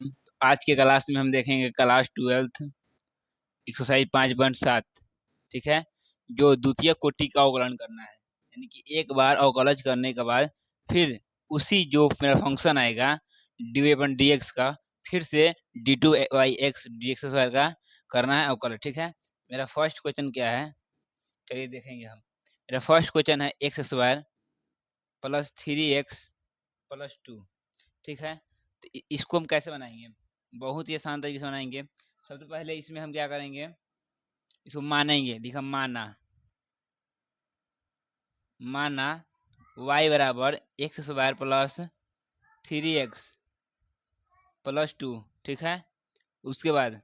तो आज के क्लास में हम देखेंगे क्लास 12th एक्सरसाइज 5.7। ठीक है, जो द्वितीय कोटि का अवकलन करना है, यानी कि एक बार अवकलज करने के बाद फिर उसी जो मेरा फंक्शन आएगा d Y upon D x का, फिर से d two y x d x square का करना है अवकलज। ठीक है, मेरा फर्स्ट क्वेश्चन क्या है, चलिए देखेंगे हम। मेरा फर्स्ट क्वेश्चन है x square plus 3x plus 2। ठीक है, तो इसको हम कैसे बनाएंगे, बहुत ही आसान तरीके से बनाएंगे। सबसे पहले इसमें हम क्या करेंगे, इसको मानेंगे। लिखा माना, माना y बराबर x square plus 3x plus 2। ठीक है, उसके बाद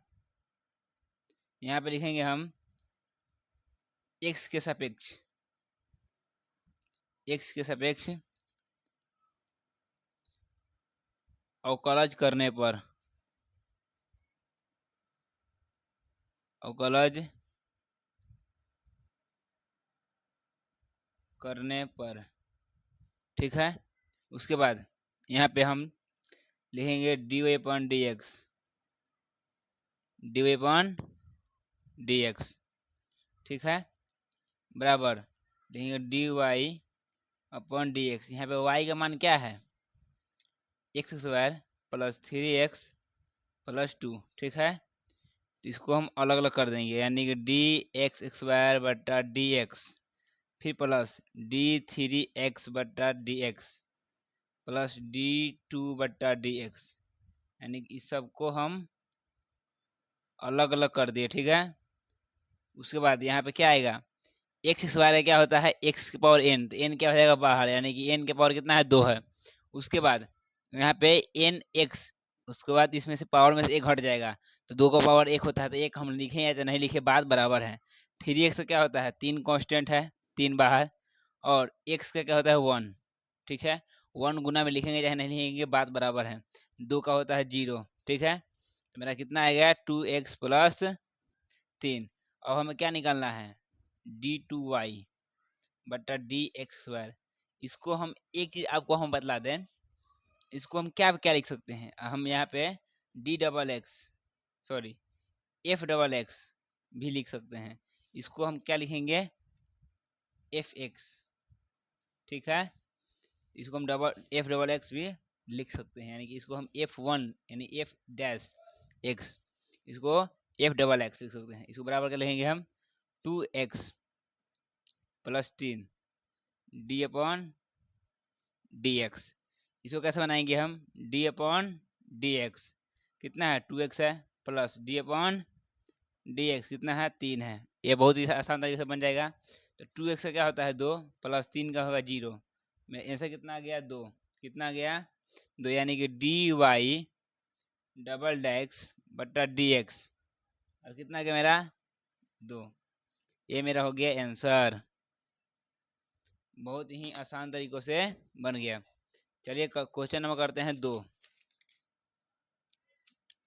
यहाँ पे लिखेंगे हम x के सापेक्ष, x के सापेक्ष अवकलज करने पर, अवकलज करने पर। ठीक है, उसके बाद यहाँ पे हम लिखेंगे d Y upon D x, d Y upon D x. ठीक है, बराबर लिखेंगे d Y upon D x. यहाँ पे y का मान क्या है, x square plus 3x plus 2। ठीक है, तो इसको हम अलग अलग कर देंगे, यानी कि डी एक्स स्क्वायर बटा डी एक्स, फिर प्लस डी 3x बटा डी एक्स प्लस डी 2 बटा डी एक्स, यानी कि इस सबको हम अलग अलग कर दिए। ठीक है, उसके बाद यहाँ पे क्या आएगा, एक्स स्क्वायर क्या होता है एक्स की पावर एन, तो एन क्या हो जाएगा बाहर, यानी कि एन के पावर कितना है 2 है। उसके बाद यहाँ पे एन एक्स, उसके बाद इसमें से पावर में से एक हट जाएगा, तो 2 का पावर 1 होता है, तो एक हम लिखे या तो नहीं लिखे बात बराबर है। 3x क्या होता है 3 कांस्टेंट है, 3 बाहर, और x का क्या होता है 1। ठीक है, 1 गुना में लिखेंगे चाहे नहीं लिखेंगे बात बराबर है। 2 का होता है 0। ठीक है, तो मेरा कितना आएगा 2x प्लस 3। अब हमें क्या निकालना है डी टू वाई बटा डी एक्स स्क्वायर। इसको हम एक चीज आपको हम बतला दें, इसको हम क्या क्या लिख सकते हैं, हम यहाँ पे D double x, sorry F double x भी लिख सकते हैं। इसको हम क्या लिखेंगे एफ एक्स। ठीक है, इसको हम डबल एफ डबल एक्स भी लिख सकते हैं, यानी कि इसको हम एफ वन यानी एफ डैश एक्स, इसको एफ डबल एक्स लिख सकते हैं। इसको बराबर कर लिखेंगे हम 2x plus 3 D upon D x. इसको कैसे बनाएंगे हम डी अपॉन डी एक्स, कितना है 2x है, plus D upon D x कितना है 3 है। ये बहुत ही आसान तरीके से बन जाएगा। तो 2x का क्या होता है 2, प्लस 3 का होगा 0, में ऐसा कितना आ गया 2, कितना आ गया 2, यानी कि डी वाई डबल डैक्स बटा डी एक्स, और कितना आ गया मेरा 2। ये मेरा हो गया आंसर, बहुत ही आसान तरीकों से बन गया। चलिए क्वेश्चन नंबर करते हैं 2,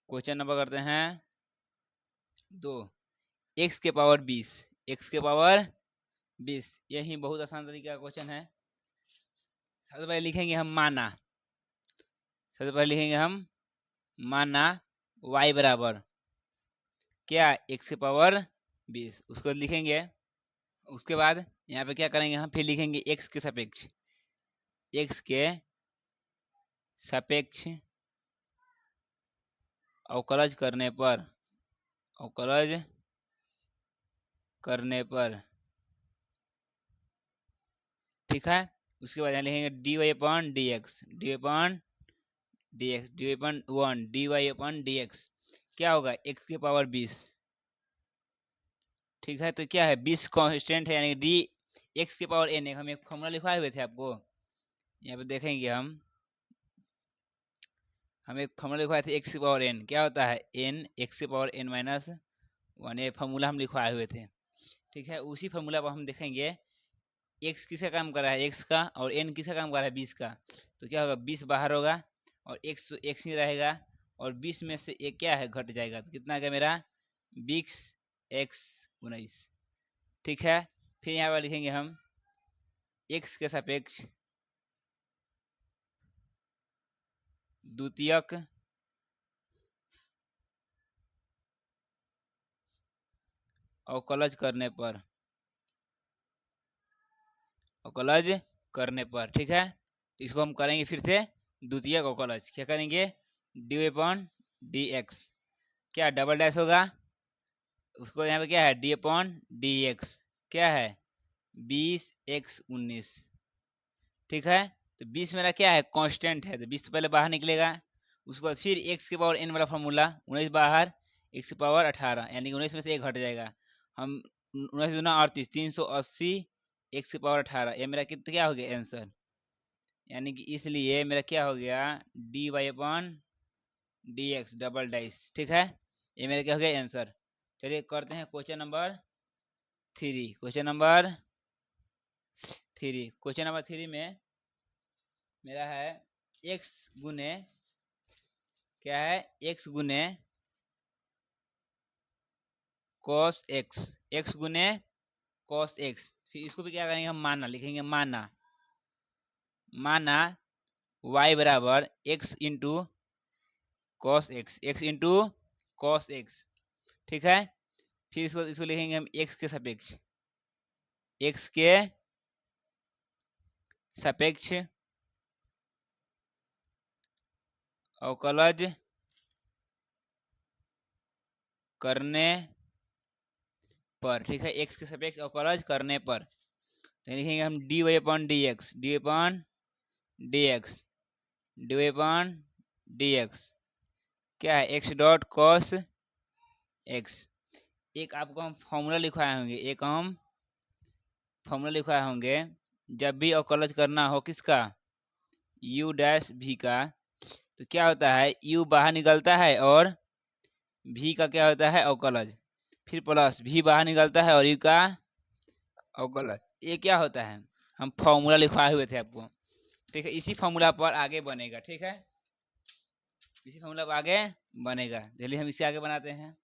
क्वेश्चन नंबर करते हैं 2, एक्स के पावर 20, एक्स के पावर 20, यही बहुत आसान तरीके का क्वेश्चन है। सबसे पहले लिखेंगे हम माना, सबसे पहले लिखेंगे हम माना y बराबर क्या एक्स के पावर 20, उसको लिखेंगे। उसके बाद यहाँ पे क्या करेंगे हम, फिर लिखेंगे एक्स के सापेक्ष, एक्स के सापेक्ष अवकलज करने पर, अवकलज करने पर। ठीक है, उसके बाद यहाँ लिखेंगे d Y upon D x, d upon D x, d upon 1 d Y upon D x, क्या होगा एक्स के पावर 20। ठीक है, तो क्या है 20 कांस्टेंट है, यानी डी एक्स के पावर एन। हम एक फॉर्मूला लिखवाए हुए थे आपको, यहाँ पे देखेंगे हम एक फॉर्मूला लिखवाए थे एक्स की पावर एन, क्या होता है एन एक्स की पावर एन माइनस 1, ये फॉर्मूला हम लिखवाए हुए थे। ठीक है, उसी फॉर्मूला पर हम देखेंगे एक्स किसका काम कर रहा है एक्स का, और एन किसका काम कर रहा है 20 का। तो क्या होगा 20 बाहर होगा और एक्स एक्स ही रहेगा, और 20 में से एक क्या है घट जाएगा, तो कितना आ गया मेरा 20x19। ठीक है, फिर यहाँ पर लिखेंगे हम एक्स के सापेक्ष द्वितीयक अवकलज करने पर, अवकलज करने पर, ठीक है। इसको हम करेंगे फिर से द्वितीयक अवकलज। क्या करेंगे, डी अपॉन डी एक्स, क्या डबल डैश होगा, उसको यहाँ पे क्या है डी अपॉन डी एक्स, क्या है 20x19, ठीक है। तो 20 मेरा क्या है कांस्टेंट है, तो 20 तो पहले बाहर निकलेगा, उसके बाद फिर x के पावर n वाला फॉर्मूला, 19 बाहर, x की पावर 18, यानी कि 19 में से एक घट जाएगा, हम 19 दूना 38, 380 x की पावर 18, ये मेरा कितना क्या हो गया आंसर, यानी कि इसलिए मेरा क्या हो गया d Y upon D x double dash, ठीक है। ये मेरा क्या हो गया आंसर। चलिए करते हैं क्वेश्चन नंबर 3। क्वेश्चन नंबर 3 में मेरा है x गुने, क्या है x गुने cos x, x गुने cos x, फिर इसको भी क्या करेंगे हम माना लिखेंगे, माना y बराबर x into cos x, x into cos x, ठीक है। फिर इसको लिखेंगे हम x के सापेक्ष, x के सापेक्ष अवकलज करने पर, ठीक है, x के सापेक्ष अवकलज करने पर, तो लिखेंगे हम D Y upon D x, d upon D x, d Y upon D x, क्या है एक्स डॉट कॉस एक्स। एक आपको हम फॉर्मूला लिखवाए होंगे, एक हम फॉर्मूला लिखवाए होंगे, जब भी अवकलज करना हो किसका, u डैश v का, तो क्या होता है u बाहर निकलता है और v का क्या होता है अवकलज, फिर प्लस v बाहर निकलता है और u का अवकलज, ये क्या होता है, हम फॉर्मूला लिखवाए हुए थे आपको, ठीक है। इसी फॉर्मूला पर आगे बनेगा, ठीक है, इसी फॉर्मूला पर आगे बनेगा। चलिए हम इसे आगे बनाते हैं।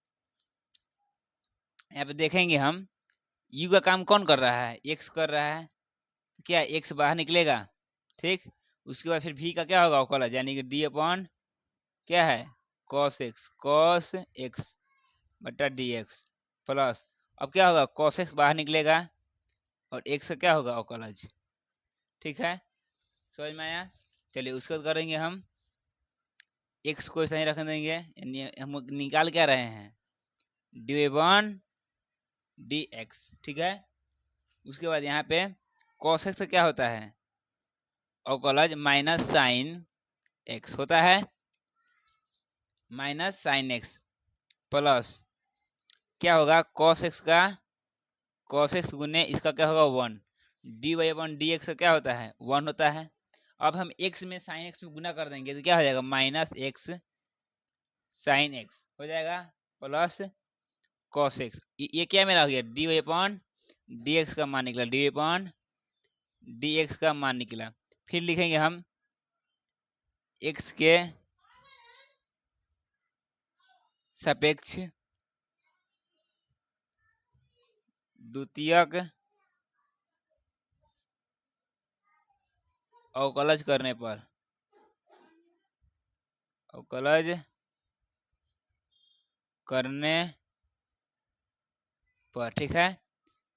यहाँ पे देखेंगे हम u का काम कौन कर रहा है, x कर रहा है, तो क्या x बाहर निकलेगा, ठीक। उसके बाद फिर v का क्या होगा अवकलज, यानी कि d अपॉन क्या है cos x बटा dx, प्लस अब क्या होगा cos x बाहर निकलेगा और x का क्या होगा अवकलज, ठीक है, समझ में आया। चलिए उसके बाद करेंगे हम x को ऐसा ही रख देंगे, यानी हम निकाल क्या रहे हैं डी अपॉन डी एक्स, ठीक है। उसके बाद यहाँ पे cos x का क्या होता है अवकलज माइनस साइन x होता है, माइनस साइन x, प्लस क्या होगा cos x का, cos x गुने इसका क्या होगा 1, d Y upon D x का क्या होता है 1 होता है। अब हम x में साइन x में गुना कर देंगे तो क्या हो जाएगा माइनस x साइन x हो जाएगा, प्लस cos x, ये क्या मेरा हो गया d Y upon D x का मान निकला, d Y upon D x का मान निकला। फिर लिखेंगे हम x के सापेक्ष द्वितीयक अवकलज करने पर, अवकलज करने पर, ठीक है।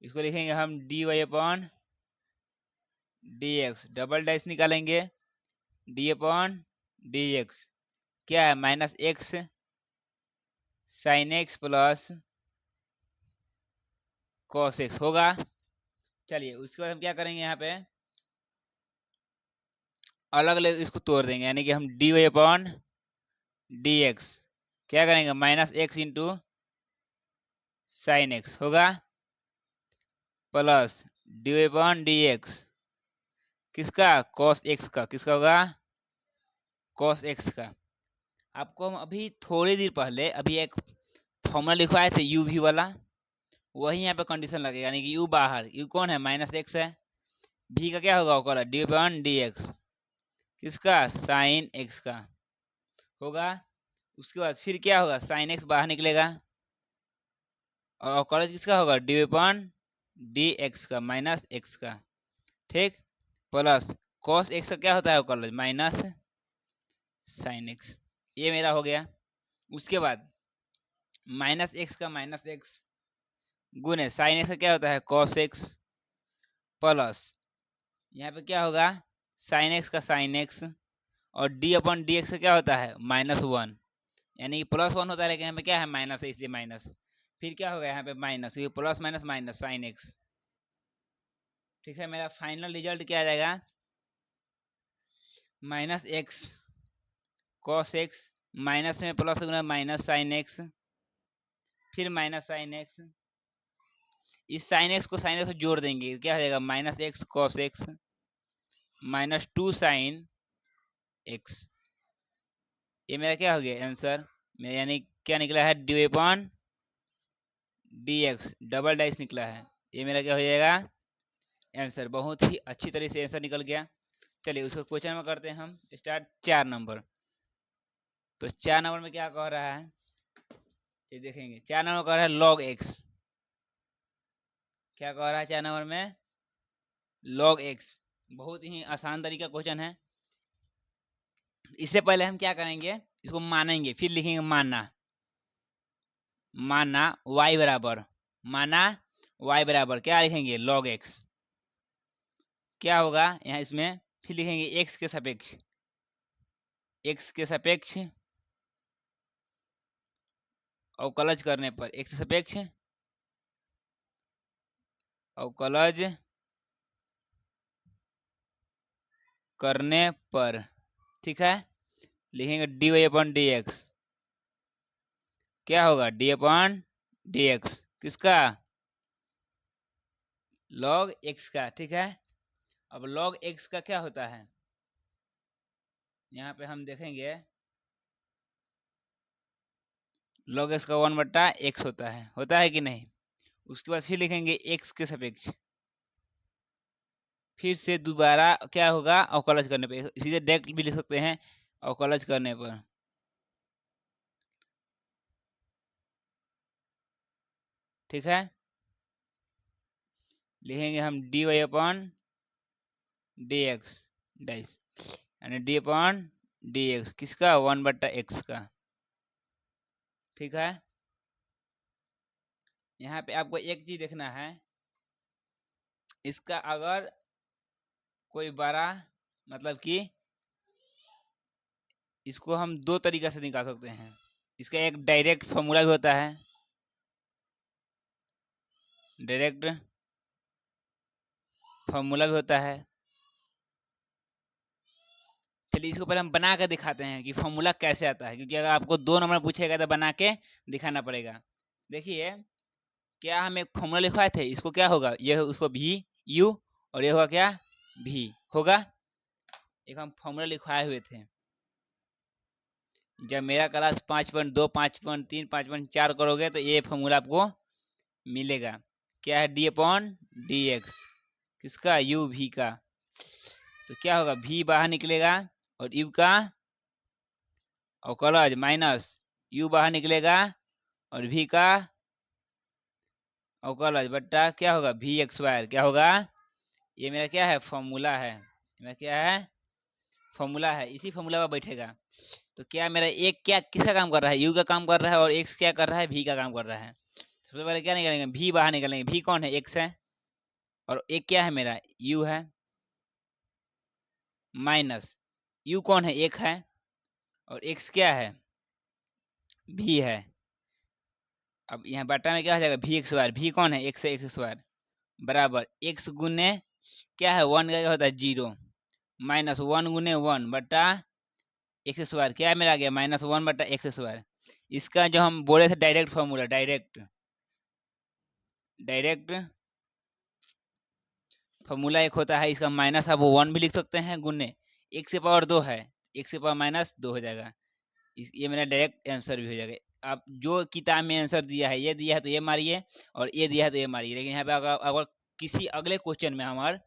इसको लिखेंगे हम D Y upon D x, double dash निकालेंगे, डी अपॉन डी एक्स, क्या है minus x sine x plus cos x होगा। चलिए उसके बाद हम क्या करेंगे, यहाँ पे अलग अलग इसको तोड़ देंगे, यानी कि हम D Y upon D x क्या करेंगे minus X into sine X होगा, plus D Y upon D x किसका कॉस एक्स का, किसका होगा कॉस एक्स का। आपको हम अभी थोड़ी देर पहले अभी एक फॉर्मूला लिखवाए थे यू वी वाला, वही यहाँ पे कंडीशन लगेगा, यानी कि यू बाहर, यू कौन है माइनस एक्स है, भी का क्या होगा अवकलज डी अपॉन डी एक्स किसका साइन एक्स का होगा। उसके बाद फिर क्या होगा साइन एक्स बाहर निकलेगा और अवकलज किसका होगा डी अपॉन डी एक्स का माइनस एक्स का, ठीक, प्लस कॉस एक्स का क्या होता है अवकलज माइनस साइन एक्स, ये मेरा हो गया। उसके बाद माइनस एक्स का माइनस एक्स गुने साइन एक्स का क्या होता है कॉस एक्स प्लस यहाँ पे क्या होगा साइन एक्स का साइन एक्स और डी अपॉन डी एक्स का क्या होता है -1 यानी +1 होता है लेकिन यहाँ पे क्या है माइनस है इसलिए माइनस। फिर क्या होगा यहाँ पे माइनस ये plus minus minus sine x. ठीक है मेरा फाइनल रिजल्ट क्या आ जाएगा -x cos x माइनस में प्लस गुना माइनस साइन एक्स फिर माइनस साइन एक्स इस साइन एक्स को साइन एक्स को जोड़ देंगे क्या हो जाएगा -x cos x -2 sine x. ये मेरा क्या हो गया आंसर मेरा यानी क्या निकला है D upon D x double dash निकला है। ये मेरा क्या हो जाएगा आंसर। बहुत ही अच्छी तरह से आंसर निकल गया। चलिए उसको क्वेश्चन में करते हैं हम स्टार्ट 4 नंबर। तो 4 नंबर में क्या कह रहा है ये देखेंगे। 4 नंबर कह रहा है log x। क्या कह रहा है 4 नंबर में log x। बहुत ही आसान तरीका क्वेश्चन है। इससे पहले हम क्या करेंगे इसको मानेंगे फिर लिखेंगे माना माना y बराबर माना y बराबर क्या लिखेंगे log x। क्या होगा यहाँ इसमें फिर लिखेंगे x के सापेक्ष x के सापेक्ष अवकलज करने पर x के सापेक्ष अवकलज करने पर ठीक है लिखेंगे d Y upon D x. क्या होगा डी अपॉन डी एक्स किसका log x का। ठीक है अब log x का क्या होता है यहाँ पे हम देखेंगे log x का 1/x होता है कि नहीं। उसके बाद फिर लिखेंगे x के सापेक्ष फिर से दोबारा क्या होगा अवकलज करने पर सीधे डायरेक्ट भी लिख सकते हैं अवकलज करने पर। ठीक है लिखेंगे हम D Y upon D x dash यानी डी अपॉन डी एक्स किसका 1/x का। ठीक है यहाँ पे आपको एक चीज देखना है इसका अगर कोई बड़ा मतलब कि इसको हम दो तरीका से निकाल सकते हैं। इसका एक डायरेक्ट फॉर्मूला भी होता है डायरेक्ट फॉर्मूला भी होता है। चलिए इसको पहले हम बना के दिखाते हैं कि फॉर्मूला कैसे आता है क्योंकि अगर आपको 2 नंबर पूछेगा तो बना के दिखाना पड़ेगा। देखिए क्या हम एक फॉर्मूला लिखवाए थे इसको क्या होगा ये उसको भी यू और ये होगा क्या भी होगा। एक हम फॉर्मूला लिखवाए हुए थे जब मेरा क्लास 5.2 5.3 5.4 करोगे तो ये फॉर्मूला आपको मिलेगा। क्या है डी अपॉन डी एक्स किसका यू भी का। तो क्या होगा भी बाहर निकलेगा और यू का अवकलज माइनस यू बाहर निकलेगा और भी का अवकलज बट्टा क्या होगा भी एक्स वायर क्या होगा। ये मेरा क्या है फॉर्मूला है मेरा क्या है फॉर्मूला है इसी फॉर्मूला पर बैठेगा। तो क्या मेरा एक क्या किसका काम कर रहा है यू का काम कर रहा है और एक्स क्या कर रहा है भी का काम कर रहा है। सबसे पहले क्या निकालेंगे भी बाहर निकालेंगे भी कौन है एक्स है और एक क्या है मेरा यू है माइनस यू कौन है एक है और एक्स क्या है भी है। अब यहाँ बटा में क्या हो जाएगा भी एक्स वायर भी कौन है एक्स है एक्स वायर बराबर एक्स गुने क्या है 1 का क्या होता है 0 -1 गुने 1 बटा एक्स स्क्वायर क्या है मेरा आ गया -1 बटा एक्स स्क्वायर। इसका जो हम बोले थे direct formula direct direct formula एक होता है इसका माइनस आप 1 भी लिख सकते हैं गुने x की पावर 2 है x की पावर -2 हो जाएगा। ये मेरा डायरेक्ट आंसर भी हो जाएगा। आप जो किताब में आंसर दिया है ये दिया है तो ये मारिए और ये दिया है तो ये मारिए। लेकिन यहाँ पे अगर किसी अगले क्वेश्चन में हमारे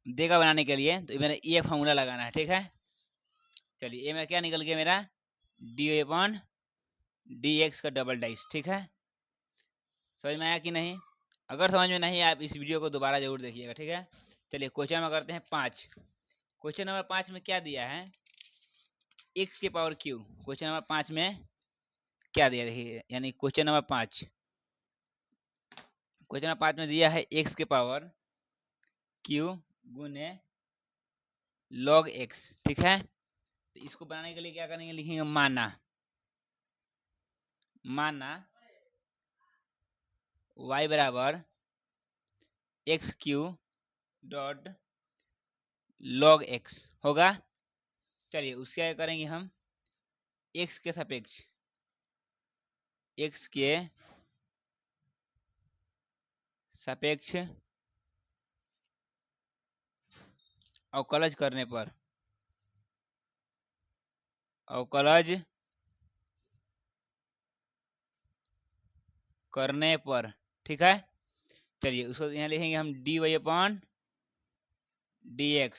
देगा बनाने के लिए तो मेरा ये फॉर्मूला लगाना है। ठीक है चलिए ये मेरा क्या निकल गया मेरा डी अपॉन डी एक्स का डबल डाइस। ठीक है समझ में आया कि नहीं। अगर समझ में नहीं आप इस वीडियो को दोबारा जरूर देखिएगा। ठीक है चलिए क्वेश्चन में करते हैं 5। क्वेश्चन नंबर 5 में क्या दिया है x के पावर क्यू। क्वेश्चन नंबर 5 में क्या दिया देखिए यानी क्वेश्चन नंबर 5 क्वेश्चन नंबर 5 में दिया है x के पावर q गुने log x, ठीक है। तो इसको बनाने के लिए क्या करेंगे, लिखेंगे माना y बराबर x Q dot log x होगा। चलिए उसके क्या करेंगे हम, x के सापेक्ष अवकलज करने पर, ठीक है। चलिए उसको यहाँ लिखेंगे हम dy अपॉन dx,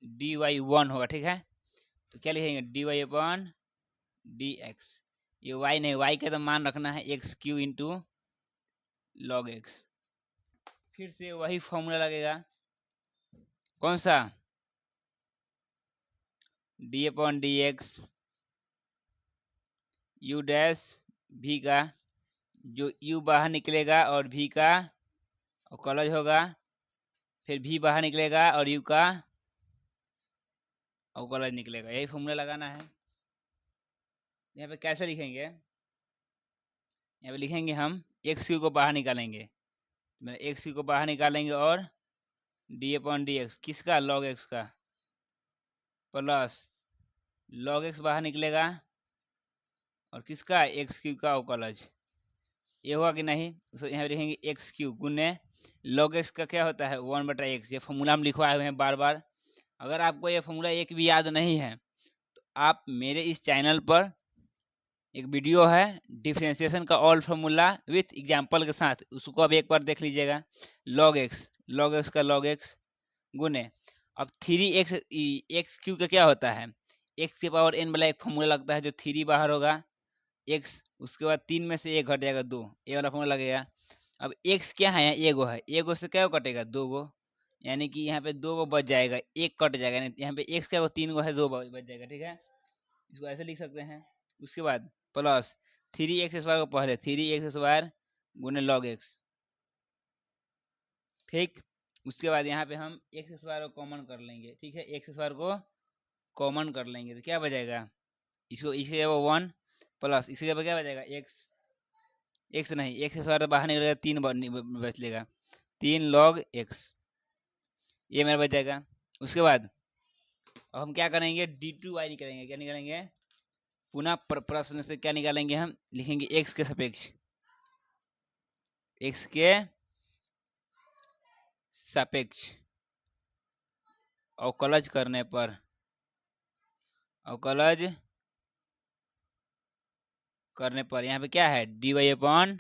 dy 1 होगा, ठीक है। तो क्या लिखेंगे dy अपॉन dx, ये y नहीं, y का तो मान रखना है x Q into log x. फिर से वही फॉर्मूला लगेगा, कौन सा, D upon D x you dash भी का, जो u बाहर निकलेगा और v का अवकलज होगा, फिर v बाहर निकलेगा और u का अवकलज निकलेगा। यही फॉर्मूला लगाना है। यहाँ पे कैसे लिखेंगे, यहाँ पे लिखेंगे हम एक्स क्यू को बाहर निकालेंगे, एक्स क्यू को बाहर निकालेंगे और डी अपॉन डी एक्स किसका, लॉग एक्स का, प्लस लॉग एक्स बाहर निकलेगा और किसका, एक्स क्यू का अवकलज। ये होगा कि नहीं, तो यहाँ पे लिखेंगे एक्स क्यू गुने लॉग एक्स का क्या होता है 1/x। ये फॉर्मूला हम लिखवाए हुए हैं बार बार। अगर आपको ये फॉर्मूला एक भी याद नहीं है तो आप मेरे इस चैनल पर एक वीडियो है डिफरेंशिएशन का ऑल फार्मूला विथ एग्जाम्पल के साथ, उसको अब एक बार देख लीजिएगा। लॉग एक्स का लॉग एक्स गुने, अब 3x एक्स क्यू का क्या होता है, एक्स के पावर n वाला एक फॉर्मूला लगता है जो 3 बाहर होगा x, उसके बाद 3 में से 1 घट जाएगा 2, ये वाला फॉर्मूला लगेगा। अब x क्या है, यहाँ एगो है, एगो से क्या कटेगा 2 गो, यानी कि यहाँ पे 2 गो बच जाएगा, एक कट जाएगा, यानी यहाँ पे x क्या 3 गो है, 2 बच जाएगा, ठीक है। इसको ऐसे लिख सकते हैं। उसके बाद प्लस 3x² को पहले 3x² गुने लॉग एक्स, ठीक। उसके बाद यहाँ पे हम x² को कॉमन कर लेंगे, ठीक है, x² को कॉमन कर लेंगे तो क्या बचेगा, इसको इसके जगह 1 प्लस इसके जगह क्या बचेगा एक्स नहीं, x² बाहर निकलेगा 3 बचेगा 3 log x, ये मेरा बच जाएगा। उसके बाद अब हम क्या करेंगे d2y निकालेंगे, क्या निकालेंगे, पुनः प्रश्न से क्या निकालेंगे, हम लिखेंगे x के सापेक्ष अवकलज करने पर यहाँ पे क्या है dy अपॉन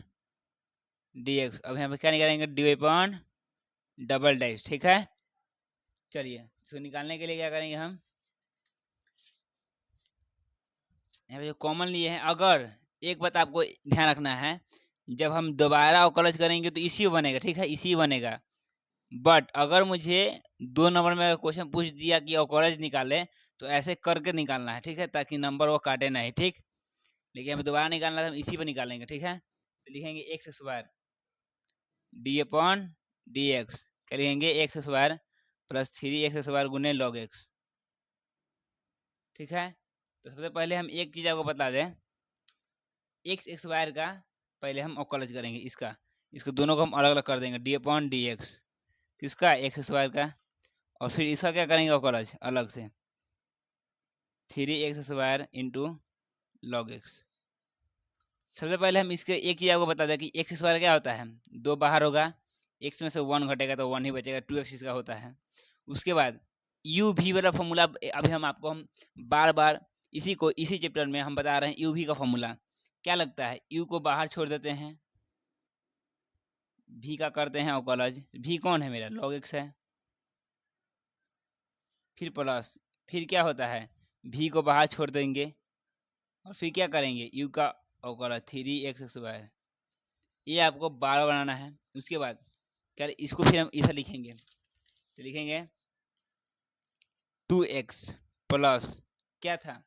dx। अब यहाँ पे क्या निकालेंगे dy अपॉन डबल डैश, ठीक है। चलिए इसको निकालने के लिए क्या करेंगे हम, यहाँ पे जो कॉमन लिए हैं, अगर एक बात आपको ध्यान रखना है, जब हम दोबारा अवकलज करेंगे तो इसी बनेगा, ठीक है, इसी बनेगा। बट अगर मुझे 2 नंबर में क्वेश्चन पूछ दिया कि अवकलज निकाले तो ऐसे करके निकालना है, ठीक है, ताकि नंबर वो काटे नहीं, ठीक। लेकिन हमें दोबारा निकालना है, हम इसी पर निकालेंगे, ठीक है। तो लिखेंगे x² D upon D x, क्या लिखेंगे x² प्लस 3x² गुने लॉग एक्स, ठीक है। तो सबसे पहले हम एक चीज आपको बता दें, x² का पहले हम अवकलज करेंगे, इसको दोनों को हम अलग अलग कर देंगे, डी अपॉन डी एक्स किसका x² का, और फिर इसका क्या करेंगे अवकलज अलग से 3x² इंटू लॉग एक्स। सबसे पहले हम इसके एक चीज आपको बता दें कि x² क्या होता है, 2 बाहर होगा, x में से 1 घटेगा तो 1 ही बचेगा, 2x इसका होता है। उसके बाद यू भी वाला फॉर्मूला अभी हम बार बार इसी चैप्टर में हम बता रहे हैं। यू भी का फॉर्मूला क्या लगता है, यू को बाहर छोड़ देते हैं, भी का करते हैं अवकलज, भी कौन है मेरा लॉग एक्स है, फिर प्लस फिर क्या होता है भी को बाहर छोड़ देंगे और फिर क्या करेंगे यू का अवकलज 3x², ये आपको बार बनाना है। उसके बाद क्या इसको फिर हम इधर लिखेंगे, तो लिखेंगे 2x प्लस क्या था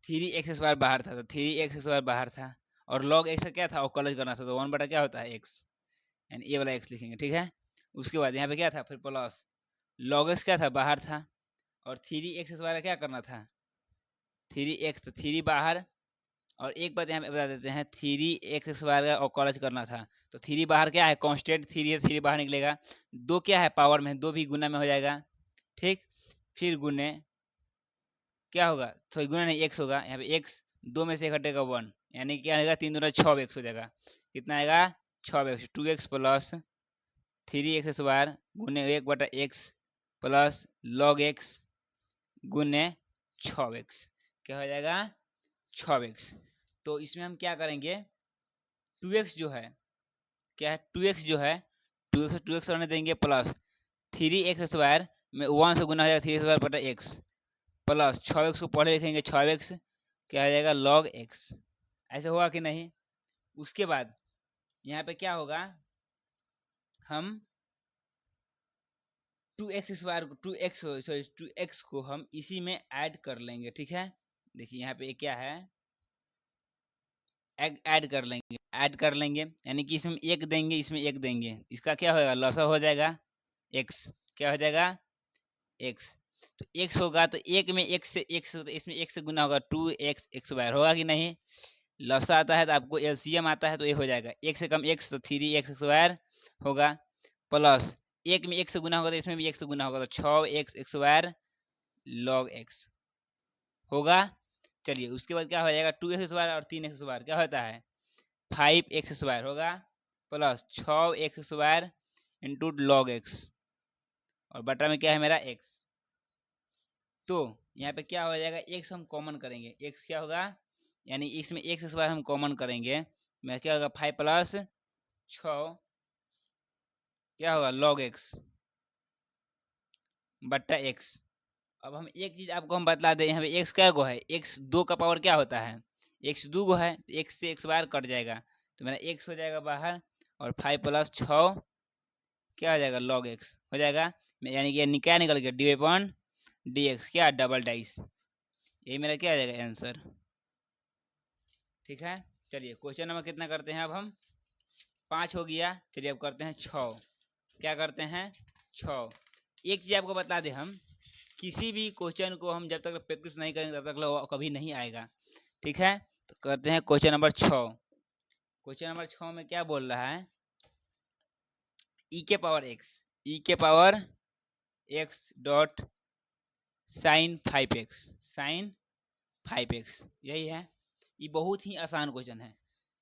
3x² बाहर था, तो 3x² बाहर था और log x का क्या था, अवकलज करना था, तो 1 बटा क्या होता है x, यानी ये वाला x लिखेंगे। ठीक है, उसके बाद यहाँ पे क्या था, फिर प्लस log x क्या था, बाहर था, और 3x द्वारा क्या करना था, 3x, तो 3 बाहर, और एक बात यहाँ पे बता देते हैं, 3x बाहर का अवकलज करना था, तो 3 बाहर क्या है, कांस्टेंट 3 है, 3 बाहर निकलेगा, 2 क्या है, पावर में, 2 भी गुना में हो जाएगा। ठीक, फिर गुने क्या होगा, तो गुना नहीं x होगा, यहाँ पे x 2 में से घटेगा 1, यानी क्या आएगा, 3 दूना 6x हो जाएगा, कितना आएगा 6x, 2x प्लस 3x बार गुने 1 बटा x प्लस log x गुने 6x, क्या हो जाएगा 6x। तो इसमें हम क्या करेंगे, 2x जो है, क्या है 2x जो है, 2x रहने देंगे, प्लस 3x स्क्वायर में 1 से गुना हो जाएगा 3 स्क्वायर बटा x, प्लस 6x को पहले लिखेंगे 6x, क्या आ जाएगा log x, ऐसे होगा कि नहीं। उसके बाद यहाँ पे क्या होगा, हम 2x स्क्वायर 2x को हम इसी में ऐड कर लेंगे। ठीक है, देखिए यहाँ पे क्या है, ऐड कर लेंगे, यानी कि इसमें एक देंगे, इसमें एक देंगे, इसका क्या होगा, लसा हो जाएगा x, क्या हो जाएगा x, तो x होगा, तो एक में x से x, तो इसमें x से गुना होगा 2x स्क्वायर, होगा कि नहीं। लसा आता है तो आपको एलसीएम आता है, तो ये हो जाएगा x से कम x, तो 3x स्क्वायर होगा, प्लस एक में x से गुना होगा, तो इसमें भी x से गुना होगा, तो 6x स्क्वायर log x होगा। चलिए उसके बाद क्या हो जाएगा, 2x स्क्वायर और 3x स्क्वायर क्या होता है, 5x स्क्वायर होगा, plus 6x square into log x, और बटा में क्या है मेरा x। तो यहाँ पे क्या हो जाएगा, x हम कॉमन करेंगे, x क्या होगा, यानी इसमें x स्क्वायर हम कॉमन करेंगे, मैं क्या होगा 5 प्लस 6 क्या होगा log x बट्टा x। अब हम एक चीज आपको हम बतला दें, यहाँ पे x क्या गो है, x 2 का पावर क्या होता है, x 2 गो है, x से x बार कट जाएगा, तो मेरा x हो जाएगा बाहर, और 5 प्लस 6 क्या हो जाएगा log x हो जाएगा, यानी कि क्या निकल गया डी अपॉन डी एक्स, क्या डबल डाइस, यही मेरा क्या आ जाएगा आंसर। ठीक है, चलिए क्वेश्चन नंबर कितना करते हैं, अब हम 5 हो गया, चलिए अब करते हैं 6, क्या करते हैं 6। एक चीज आपको बता दें, हम किसी भी क्वेश्चन को हम जब तक प्रैक्टिस नहीं करेंगे तब तक कभी नहीं आएगा। ठीक है, तो करते हैं क्वेश्चन नंबर 6। क्वेश्चन नंबर 6 में क्या बोल रहा है, e के power x dot sign 5x, यही है। ये बहुत ही आसान क्वेश्चन है।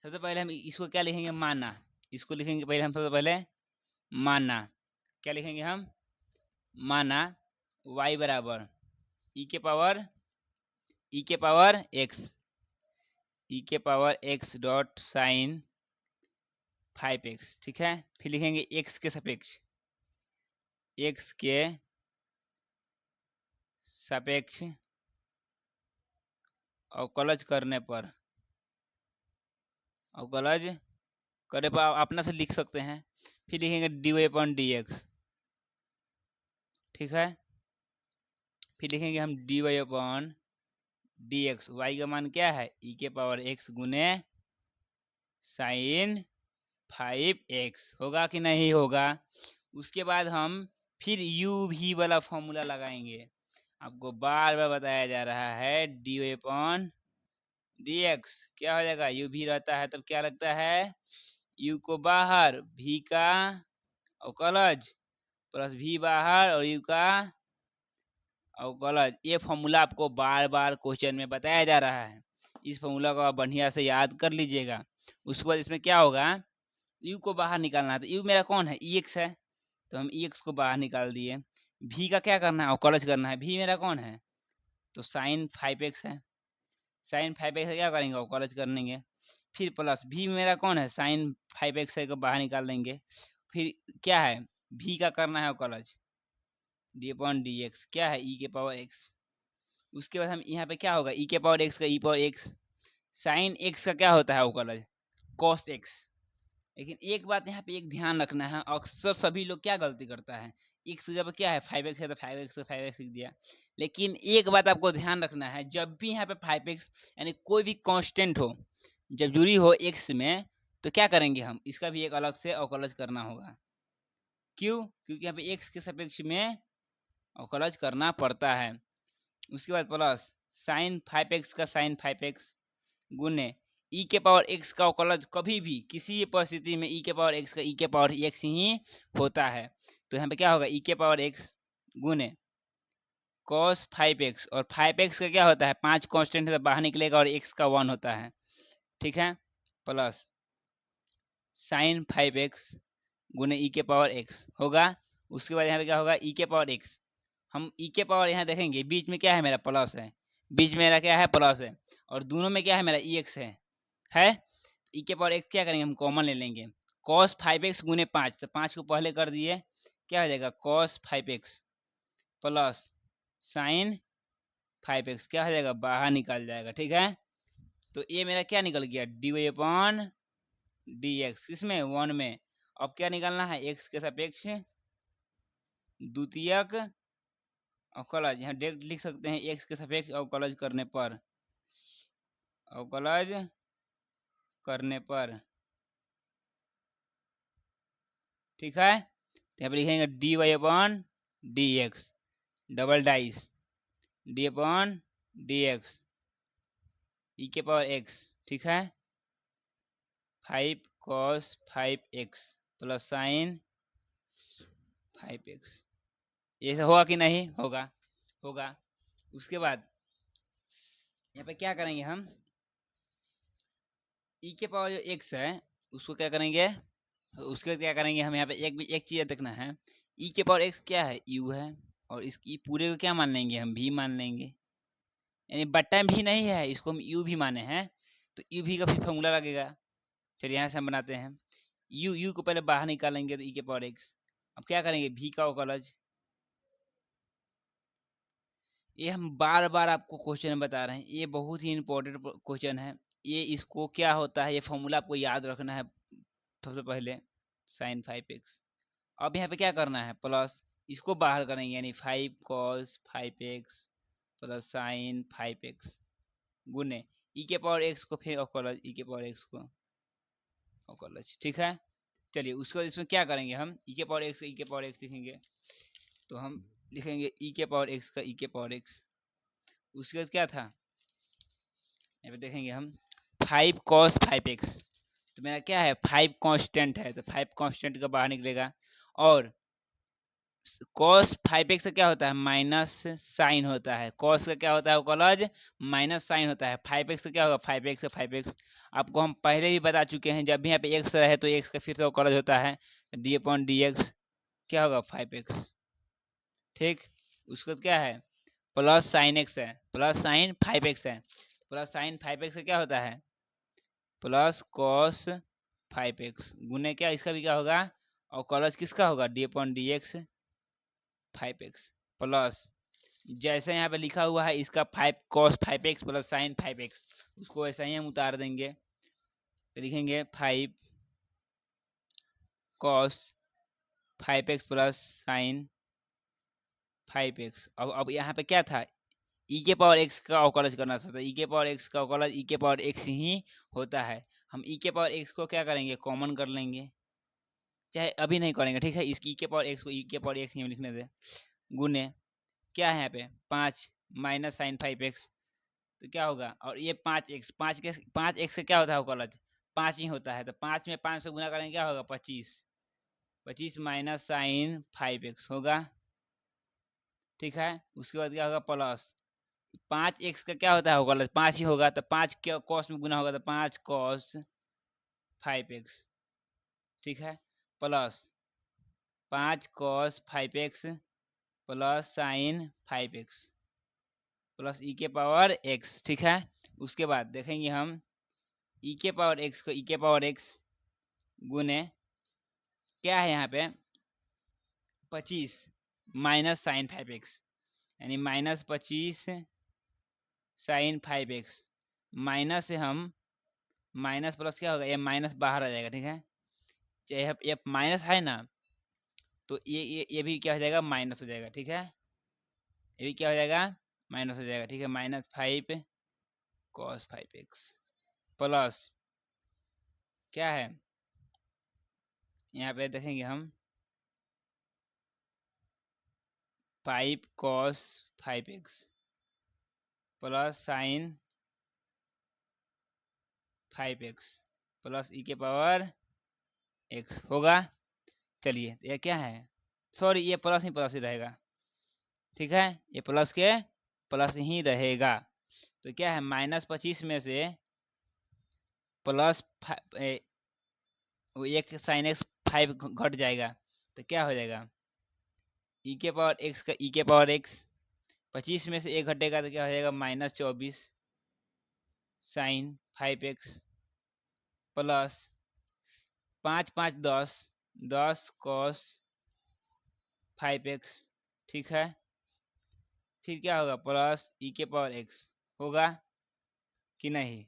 सबसे पहले हम इसको क्या लिखेंगे, माना, इसको लिखेंगे पहले हम, सबसे पहले माना, क्या लिखेंगे हम, माना y बराबर e के power x dot sign 5x। ठीक है, फिर लिखेंगे x के सापेक्ष अवकलज करने पर आप अपना से लिख सकते हैं। फिर लिखेंगे dy अपॉन dx। ठीक है, फिर लिखेंगे हम dy अपॉन dx, y का मान क्या है e के पावर x गुने साइन 5x, होगा कि नहीं होगा। उसके बाद हम फिर u v वाला फॉर्मूला लगाएंगे, आपको बार बार बताया जा रहा है, dy अपॉन dx क्या हो जाएगा, u भी रहता है तब क्या लगता है, u को बाहर, v का अवकलज प्लस v बाहर और u का अवकलज। ये फॉर्मूला आपको बार बार क्वेश्चन में बताया जा रहा है, इस फॉर्मूला को आप बढ़िया से याद कर लीजिएगा। उसके बाद इसमें क्या होगा, u को बाहर निकालना है, तो u मेरा कौन है, ex है, तो हम ex को बाहर निकाल दिए। v का क्या करना है, अवकलज करना है, v मेरा कौन है, तो साइन 5x है, साइन 5x से क्या करेंगे, अवकलज कर लेंगे। फिर प्लस v मेरा कौन है, साइन 5x को बाहर निकाल लेंगे। फिर क्या है, v का करना है अवकलज, डी अपॉन डी एक्स, क्या है e के पावर x। उसके बाद हम यहाँ पे क्या होगा, e के पावर x का e power x, sine x का क्या होता है अवकलज, cos x। लेकिन एक बात यहाँ पे एक ध्यान रखना है, अक्सर सभी लोग क्या गलती करता है, x की जगह क्या है 5x है तो 5x से 5x लिख दिया। लेकिन एक बात आपको ध्यान रखना है, जब भी यहाँ पे 5x यानी कोई भी कांस्टेंट हो, जब जुड़ी हो x में तो क्या करेंगे हम, इसका भी एक अलग से अवकलज करना होगा। क्यों? क्योंकि यहाँ पे x के सापेक्ष में अवकलज करना पड़ता है। उसके बाद प्लस साइन 5x का साइन 5x गुने e के पावर x का अवकलज कभी भी किसी भी परिस्थिति में e के पावर x का e के पावर x ही होता है। तो यहाँ पे क्या होगा, e के पावर x गुने cos 5x, और 5x का क्या होता है, 5 कांस्टेंट है तो बाहर निकलेगा और x का 1 होता है, ठीक है। प्लस साइन 5x गुने e के पावर x होगा। उसके बाद यहाँ पे क्या होगा, e के पावर x, हम e के पावर यहाँ देखेंगे बीच में क्या है, मेरा प्लस है, बीच में मेरा क्या है, प्लस है, और दोनों में क्या है, मेरा ex है। e के पावर x क्या करेंगे, हम कॉमन ले लेंगे, cos 5x गुने 5, तो 5 को पहले कर दिए, क्या हो जाएगा cos 5x plus sine 5x क्या हो जाएगा, बाहर निकल जाएगा, ठीक है। तो ये मेरा क्या निकल गया, dy अपॉन dx, किसमें, 1 में। अब क्या निकालना है, x के सापेक्ष द्वितीयक अवकलज, यहाँ डायरेक्ट लिख सकते हैं x के सापेक्ष अवकलज करने पर, अवकलज करने पर, ठीक है। तो यहाँ पे लिखेंगे dy upon dx, double dice D upon dx e के पावर x, ठीक है। 5 cos 5x plus sine 5x, ये होगा कि नहीं, होगा। उसके बाद यहाँ पे क्या करेंगे हम, e के पावर जो x है उसको क्या करेंगे, उसके क्या करेंगे हम, यहाँ पे एक चीज देखना है, e के पावर x क्या है, u है, और इस ई पूरे को क्या मान लेंगे, हम v मान लेंगे, यानी बट्टा भी नहीं है, इसको हम u भी माने हैं, तो u भी का फिर फॉर्मूला लगेगा। चलिए यहाँ से हम बनाते हैं, u को पहले बाहर निकालेंगे तो e के पावर x, अब क्या करेंगे, v का अवकलज। ये हम बार बार आपको क्वेश्चन बता रहे हैं, ये बहुत ही इंपॉर्टेंट क्वेश्चन है, ये इसको क्या होता है, ये फॉर्मूला आपको याद रखना है सबसे पहले, साइन 5x। अब यहाँ पे क्या करना है, प्लस इसको बाहर करेंगे, यानी 5 cos 5x plus sine 5x गुने e के पावर x को फिर अवकलज, e के पावर x को अवकलज, ठीक है। चलिए उसको इसमें क्या करेंगे, हम e के पावर x का e के पावर x लिखेंगे, तो हम लिखेंगे e के पावर x का e के पावर x। उसके बाद क्या था, यहाँ पे देखेंगे हम 5 cos 5x, तो मेरा क्या है, 5 कांस्टेंट है, तो 5 कांस्टेंट का बाहर निकलेगा, और cos 5x का क्या होता है, माइनस साइन होता है, cos का क्या होता है अवकलज, माइनस साइन होता है, 5x का क्या होगा, 5x का 5x, आपको हम पहले भी बता चुके हैं, जब भी यहाँ पे x रहे तो x का फिर से अवकलज होता है, d अपॉन dx क्या होगा, 5x, ठीक। उसको क्या है, प्लस साइन x है, प्लस साइन 5x है, प्लस साइन 5x का क्या होता है, प्लस cos 5x गुने क्या, इसका भी क्या होगा, अवकलज किसका होगा, d upon dx 5x plus जैसे यहाँ पे लिखा हुआ है इसका 5 cos 5x plus sine 5x, उसको ऐसा ही हम उतार देंगे, तो लिखेंगे 5 cos 5x plus sine 5x। अब यहाँ पे क्या था, e के पावर x का अवकलज करना था, तो e के पावर x का अवकलज e के पावर x ही होता है, हम e के पावर x को क्या करेंगे, कॉमन कर लेंगे, चाहे अभी नहीं करेंगे, ठीक है। इसकी e के पावर x को e के पावर x ही लिखने दे, गुने क्या है यहाँ पे 5 माइनस साइन 5x, तो क्या होगा, और ये 5x, 5x का क्या होता है अवकलज, 5 ही होता है, तो 5 में 5 से गुना करेंगे क्या होगा, 25, 25 माइनस साइन 5x होगा, ठीक है। उसके बाद क्या होगा, प्लस 5x का क्या होता है अवकलज, 5 ही होगा, तो 5 के कॉस में गुना होगा, तो 5 cos 5x, ठीक है, plus 5 cos 5x plus sine 5x plus e के पावर x, ठीक है। उसके बाद देखेंगे हम e के पावर x को e के पावर x गुने क्या है यहाँ पे 25 माइनस साइन 5x, यानी माइनस 25 साइन 5x, माइनस से हम माइनस प्लस क्या होगा, ये माइनस बाहर आ जाएगा, ठीक है। चाहे ये माइनस है ना, तो ये भी क्या हो जाएगा, माइनस हो जाएगा, ठीक है, ये भी क्या हो जाएगा, माइनस हो जाएगा, ठीक है। -5 cos 5x प्लस क्या है, यहाँ पे देखेंगे हम 5 cos 5x plus sine 5x plus E के पावर x होगा। चलिए ये क्या है, सॉरी ये प्लस ही रहेगा, ठीक है, ये प्लस के प्लस ही रहेगा। तो क्या है, -25 में से प्लस एक साइन एक्स 5 घट जाएगा, तो क्या हो जाएगा, ई के पावर एक्स का ई के पावर एक्स, 25 में से एक घटेगा तो क्या हो जाएगा, -24 sign 5x plus 5 5 10 10 cos 5x, ठीक है। फिर क्या होगा, प्लस ई के पावर एक्स होगा कि नहीं।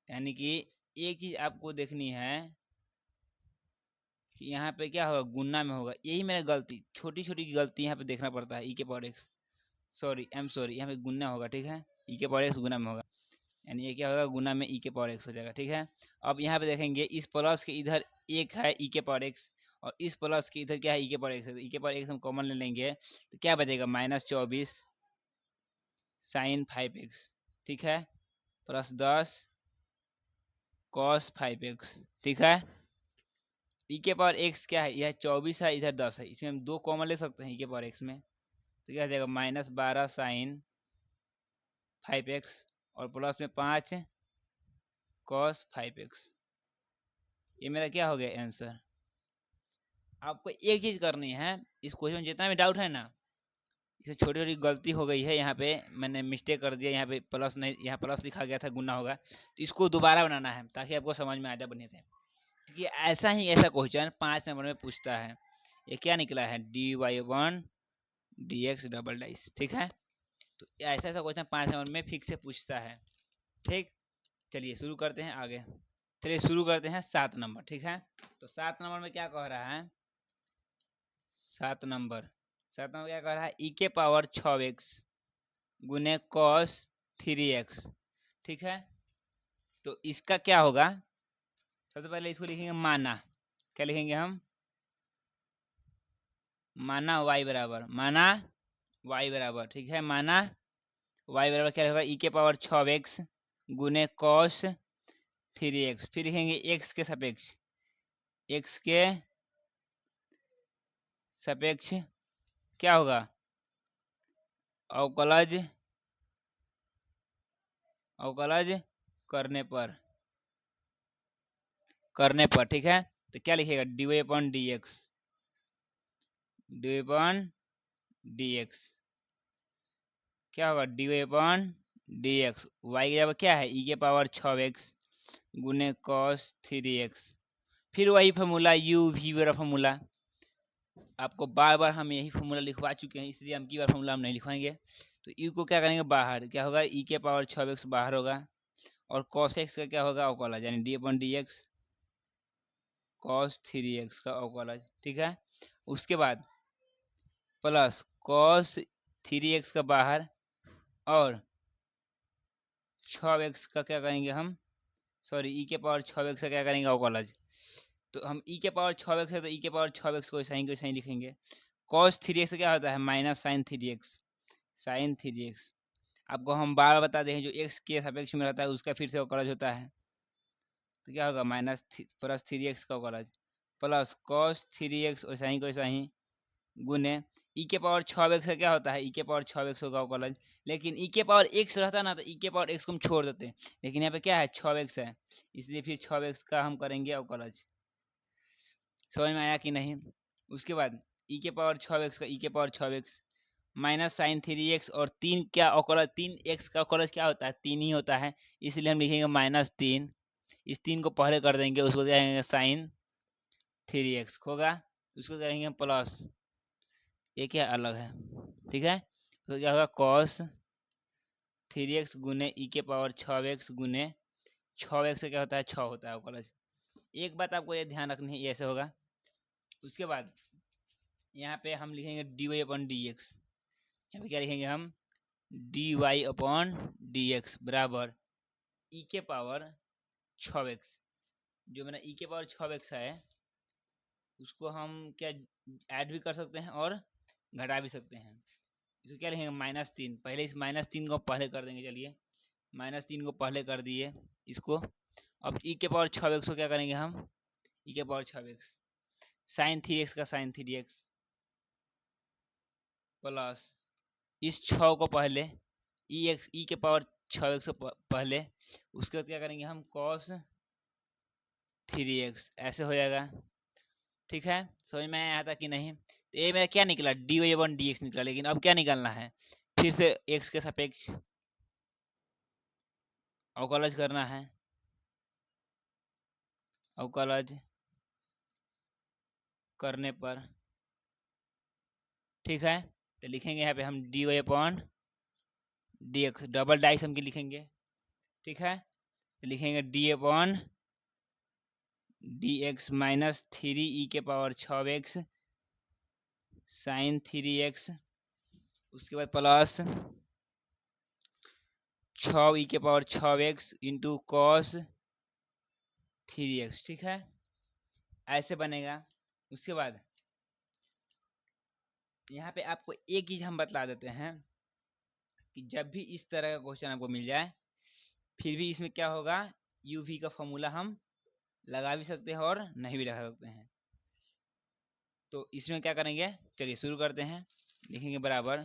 यानी कि एक चीज आपको देखनी है कि यहाँ पे क्या होगा, गुना में होगा। यही मेरा गलती, छोटी छोटी गलती यहाँ पे देखना पड़ता है। ई के power x, sorry I am sorry, यहाँ पे गुना होगा, ठीक है, ई के पावर एक्स गुना में होगा, यानी ये क्या होगा, गुना में ई के पावर एक्स हो जाएगा, ठीक है। अब यहाँ पे देखेंगे इस प्लस के इधर एक है ई के पावर एक्स, और इस प्लस के इधर क्या है, ई के पावर एक्स है। ई के पावर एक्स हम कॉमन ले लेंगे तो क्या बचेगा, -24 साइन 5x, ठीक है, प्लस 10 cos 5x, ठीक है। ई के पावर एक्स क्या है, यह 24 है, इधर 10 है, इसमें हम 2 कॉमन ले सकते हैं ई के पावर एक्स में, तो क्या हो जाएगा, -12 साइन 5x और प्लस में 5 cos 5x। ये मेरा क्या हो गया आंसर। आपको एक चीज करनी है, इस क्वेश्चन में जितना भी डाउट है ना, इसे छोटी छोटी गलती हो गई है, यहाँ पे मैंने मिस्टेक कर दिया, यहाँ पे प्लस नहीं, यहाँ प्लस लिखा गया था, गुना होगा, तो इसको दोबारा बनाना है ताकि आपको समझ में आ जाए बढ़िया से। क्योंकि ऐसा क्वेश्चन 5 नंबर में पूछता है। ये क्या निकला है, dy1 dx डबल डाइस, ठीक है। तो ऐसा क्वेश्चन 5 नंबर में फिक्स से पूछता है, ठीक। चलिए शुरू करते हैं आगे, चलिए शुरू करते हैं 7 नंबर, ठीक है। तो 7 नंबर में क्या कह रहा है, 7 नंबर क्या कह रहा है, ई के पावर 6x गुने cos 3x, ठीक है। तो इसका क्या होगा, सबसे पहले इसको लिखेंगे माना, क्या लिखेंगे हम, माना y बराबर, ठीक है, माना y बराबर क्या होगा, ई के पावर 6x गुने cos 3x, फिर लिखेंगे x के सापेक्ष, x के सापेक्ष क्या होगा, अवकलज करने पर, ठीक है। तो क्या लिखेगा, dy/dx क्या होगा, dy/dx, y की जगह क्या है, ई के पावर 6x गुने cos 3x, फिर वही फॉर्मूला u v वाला फॉर्मूला, आपको बार बार हम यही फॉर्मूला लिखवा चुके हैं, इसलिए हम की बार फॉर्मूला हम नहीं लिखवाएंगे। तो u को क्या करेंगे बाहर, क्या होगा, ई के पावर 6x बाहर होगा, और cos x का क्या होगा, अवकलज, यानी dy/dx cos 3x का अवकलज, ठीक है। उसके बाद प्लस cos 3x का बाहर, और 6x का क्या करेंगे हम, सॉरी ई के पावर 6x का क्या करेंगे, अवकलज। तो हम ई के पावर 6x है, तो ई के पावर 6x को ऐसा ही लिखेंगे। cos 3x क्या होता है, माइनस साइन 3x, आपको हम बार बता दें, जो x के सापेक्ष में रहता है उसका फिर से अवकलज होता है, तो क्या होगा, प्लस 3x का अवकलज, प्लस cos 3x वैसा ही गुने ई के पावर 6x का क्या होता है, ई के पावर 6x होगा अवकलज। लेकिन ई के पावर x रहता ना, तो ई के पावर x को हम छोड़ देते, लेकिन यहाँ पे क्या है, 6x है, इसलिए फिर 6x का हम करेंगे अवकलज। समझ में आया कि नहीं। उसके बाद ई के पावर 6x का ई के power 6x minus sign 3x, और 3 क्या अवकलज, 3x का अवकलज क्या होता है, 3 ही होता है, इसलिए हम लिखेंगे -3, इस 3 को पहले कर देंगे, उसको कहेंगे साइन 3x होगा, उसको करेंगे प्लस, ये क्या अलग है, ठीक है। तो क्या होगा, cos 3x गुने ई के पावर 6x गुने 6x से क्या होता है, 6 होता है अवकलज। एक बात आपको ये ध्यान रखनी है, ये ऐसे होगा। उसके बाद यहाँ पे हम लिखेंगे dy/dx, यहाँ पे क्या लिखेंगे हम, dy/dx बराबर ई के पावर 6x, जो मेरा e के पावर 6x है उसको हम क्या ऐड भी कर सकते हैं और घटा भी सकते हैं। इसको क्या लिखेंगे -3, पहले इस -3 को पहले कर देंगे। चलिए -3 को पहले कर दिए इसको। अब e के पावर 6x को क्या करेंगे हम, e के पावर 6x sin 3x का sin 3x प्लस इस 6 को पहले e के पावर 6x को पहले, उसके बाद क्या करेंगे हम cos 3x, ऐसे हो जाएगा। ठीक है, समझ में आया था कि नहीं? तो ये मेरा क्या निकला, dy/dx निकला। लेकिन अब क्या निकालना है, फिर से x के सापेक्ष अवकलज करना है। अवकलज करने पर ठीक है, तो लिखेंगे यहाँ पे हम dy/dx, डबल डाइस हम लिखेंगे। ठीक है, तो लिखेंगे dy/dx माइनस 3e के पावर 6x sin 3x, उसके बाद प्लस 6e के power 6x into cos 3x। ठीक है, ऐसे बनेगा। उसके बाद यहाँ पे आपको एक चीज हम बतला देते हैं कि जब भी इस तरह का क्वेश्चन आपको मिल जाए, फिर भी इसमें क्या होगा, uv का फॉर्मूला हम लगा भी सकते हैं और नहीं भी लगा सकते हैं। तो इसमें क्या करेंगे, चलिए शुरू करते हैं। लिखेंगे बराबर,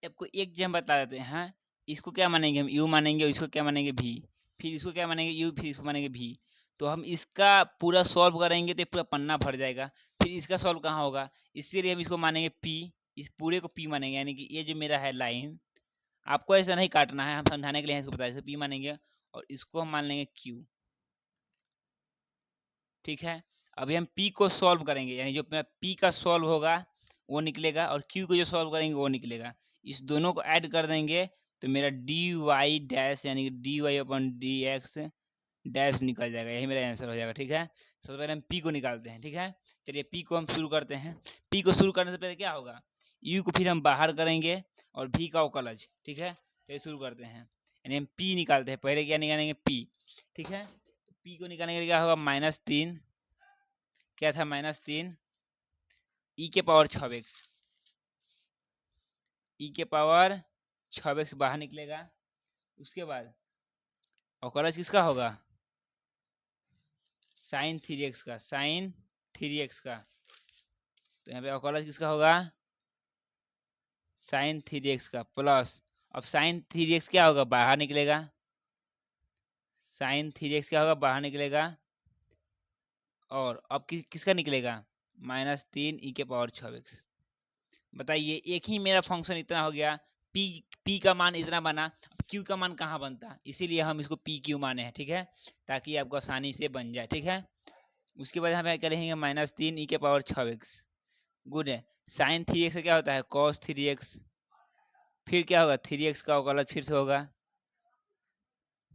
आपको एक चीज हम बता देते हैं, इसको क्या मानेंगे हम, u मानेंगे, और इसको क्या मानेंगे v, फिर इसको क्या मानेंगे u, फिर इसको मानेंगे v। तो हम इसका पूरा सॉल्व करेंगे तो पूरा पन्ना भर जाएगा, फिर इसका सॉल्व कहाँ होगा, इसीलिए हम इसको मानेंगे p, इस पूरे को p मानेंगे। यानी कि ये जो मेरा है लाइन, आपको ऐसा नहीं काटना है, हम समझाने के लिए इसको बताया, p मानेंगे और इसको हम मान लेंगे q। ठीक है, अभी हम p को सॉल्व करेंगे, यानी जो p का सॉल्व होगा वो निकलेगा और q को जो सॉल्व करेंगे वो निकलेगा। इस दोनों को ऐड कर देंगे तो मेरा dy डैश यानी कि dy/dx डैश निकल जाएगा, यही मेरा आंसर हो जाएगा। ठीक है, सबसे पहले हम p को निकालते हैं। ठीक है, चलिए p को हम शुरू करते हैं। p को शुरू करने से पहले क्या होगा, u को फिर हम बाहर करेंगे और v का अवकलज। ठीक है, चलिए शुरू करते हैं। यानी हम p निकालते हैं, पहले क्या निकालेंगे p। ठीक है, p को निकालने के लिए क्या होगा, -3, क्या था -3 e के पावर 6x, e के पावर 6x बाहर निकलेगा। उसके बाद अवकलज किसका होगा, sin 3x का, sin 3x का। तो यहाँ पे अवकलज किसका होगा, sin 3x का प्लस, अब sin 3x क्या होगा, बाहर निकलेगा, sin 3x क्या होगा, बाहर निकलेगा। और अब किसका निकलेगा, -3 e के पावर 6x। बताइए, एक ही मेरा फंक्शन इतना हो गया, p का मान इतना बना, q का मान कहाँ बनता, इसीलिए हम इसको p q माने हैं। ठीक है, ताकि आपको आसानी से बन जाए। ठीक है, उसके बाद हम क्या लिखेंगे, -3 e के पावर 6x गुड है, sin 3x से क्या होता है, cos 3x, फिर क्या होगा 3x का अवकलज फिर से होगा।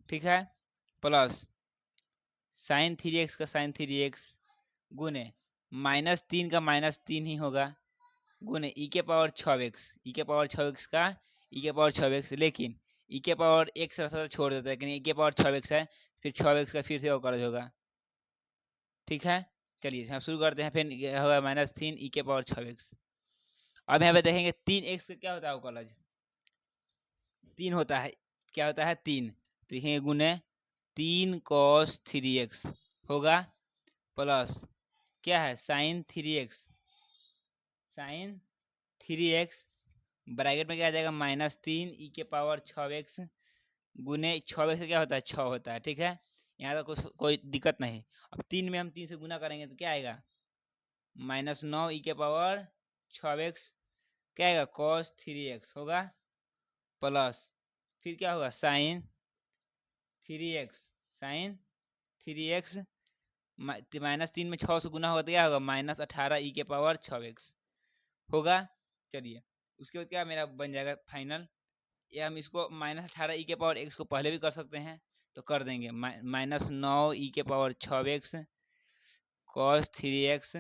ठीक है, प्लस sin 3x का sin 3x गुने -3 का -3 ही होगा, गुने e के पावर 6x, e के पावर 6x का e के पावर 6x, लेकिन e के पावर x रास्ता छोड़ देता है, लेकिन e के पावर 6x है, फिर 6x का फिर से अवकलज होगा। ठीक है, चलिए हम शुरू करते हैं। फिर होगा -3 e के पावर 6x। अब यहाँ पे देखेंगे 3x का क्या होता है अवकलज, 3 होता है, क्या होता है 3, तो लिखेंगे गुने 3 cos 3x होगा, प्लस क्या है sin 3x, sin 3x bracket में क्या आ जाएगा, -3 e के पावर 6x गुने 6x से क्या होता है, 6 होता है। ठीक है, यहाँ तक कोई दिक्कत नहीं। अब 3 में हम 3 से गुना करेंगे तो क्या आएगा, -9 e के पावर 6x, क्या आएगा cos 3x होगा, प्लस फिर क्या होगा sin 3x, sin 3x -3 में 6 से गुना होगा तो क्या होगा, -18 e के पावर 6x होगा। चलिए उसके बाद क्या मेरा बन जाएगा फाइनल, या हम इसको -18 e के पावर x को पहले भी कर सकते हैं, तो कर देंगे -9 e के पावर 6x cos 3x,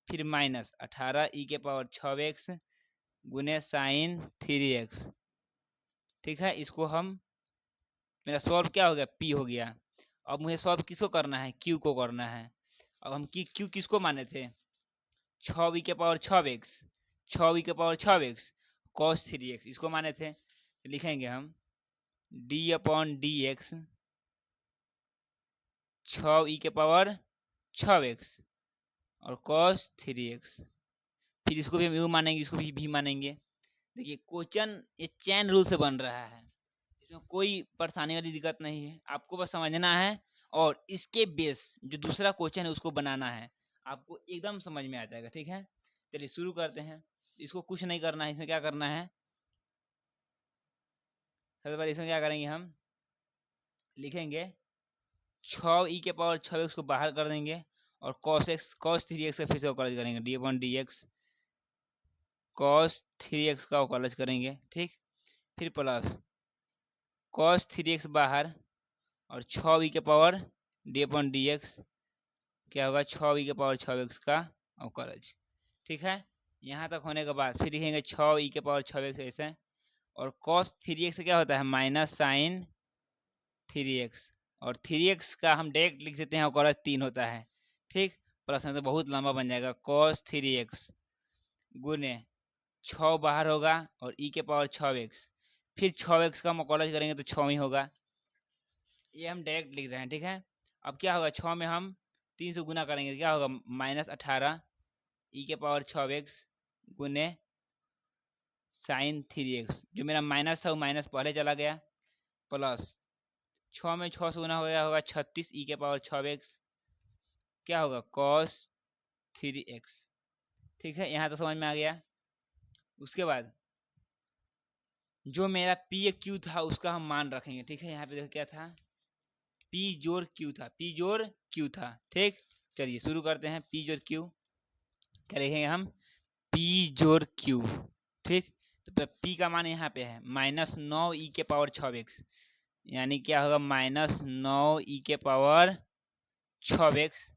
फिर -18 e के पावर 6x गुने sin 3x। ठीक है, इसको हम मेरा सॉल्व क्या हो गया, p हो गया। अब मुझे सॉल्व किसको करना है, q को करना है। अब हम q किसको माने थे, 6v के पावर 6x, 6v के पावर 6x cos 3x इसको माने थे। लिखेंगे हम d upon D x 6e के पावर 6x और cos 3x। फिर इसको भी हम यू मानेंगे, इसको भी मानेंगे। देखिए क्वेश्चन ये चैन रूल से बन रहा है, इसमें कोई परेशानी वाली दिक्कत नहीं है, आपको बस समझना है और इसके बेस जो दूसरा क्वेश्चन है उसको बनाना है, आपको एकदम समझ में आ जाएगा। ठीक है, चलिए शुरू करते हैं। इसको कुछ नहीं करना है, इसमें क्या करना है, सबसे पहले इसमें क्या करेंगे, हम लिखेंगे 6e के पावर 6x को बाहर कर देंगे और cos 3x का फिर से कॉलेज करेंगे, D upon D x cos 3x का कॉलेज करेंगे। ठीक, फिर प्लस cos 3x बाहर और 6v के power D upon D x क्या होगा, 6v के पावर 6x का अवकलज। ठीक है, यहाँ तक होने के बाद फिर लिखेंगे 6e के पावर 6x ऐसे, और cos 3x से क्या होता है माइनस साइन 3x, और 3x का हम डायरेक्ट लिख देते हैं अवकलज 3 होता है। ठीक, प्रश्न तो बहुत लंबा बन जाएगा, cos 3x गुने 6 बाहर होगा और e के पावर 6x, फिर 6x का हम अवकलज करेंगे तो 6 ही होगा, ये हम डायरेक्ट लिख रहे हैं। ठीक है, अब क्या होगा, 6 में हम 3 से गुना करेंगे, क्या होगा माइनस 18 e के पावर 6x गुने साइन 3x, जो मेरा माइनस था वो माइनस पहले चला गया, प्लस 6 में 6 से गुना हो गया होगा 36 e के पावर 6x क्या होगा cos 3x। ठीक है, यहाँ तो समझ में आ गया। उसके बाद जो मेरा p q था उसका हम मान रखेंगे। ठीक है, यहाँ पे देखो क्या था, p जोड़ q था, p जोड़ q था। ठीक, चलिए शुरू करते हैं, p जोड़ q क्या लिखेंगे हम, p जोड़ q। ठीक, तो p का मान यहाँ पे है माइनस 9e के पावर 6x, यानी क्या होगा माइनस 9e के पावर 6x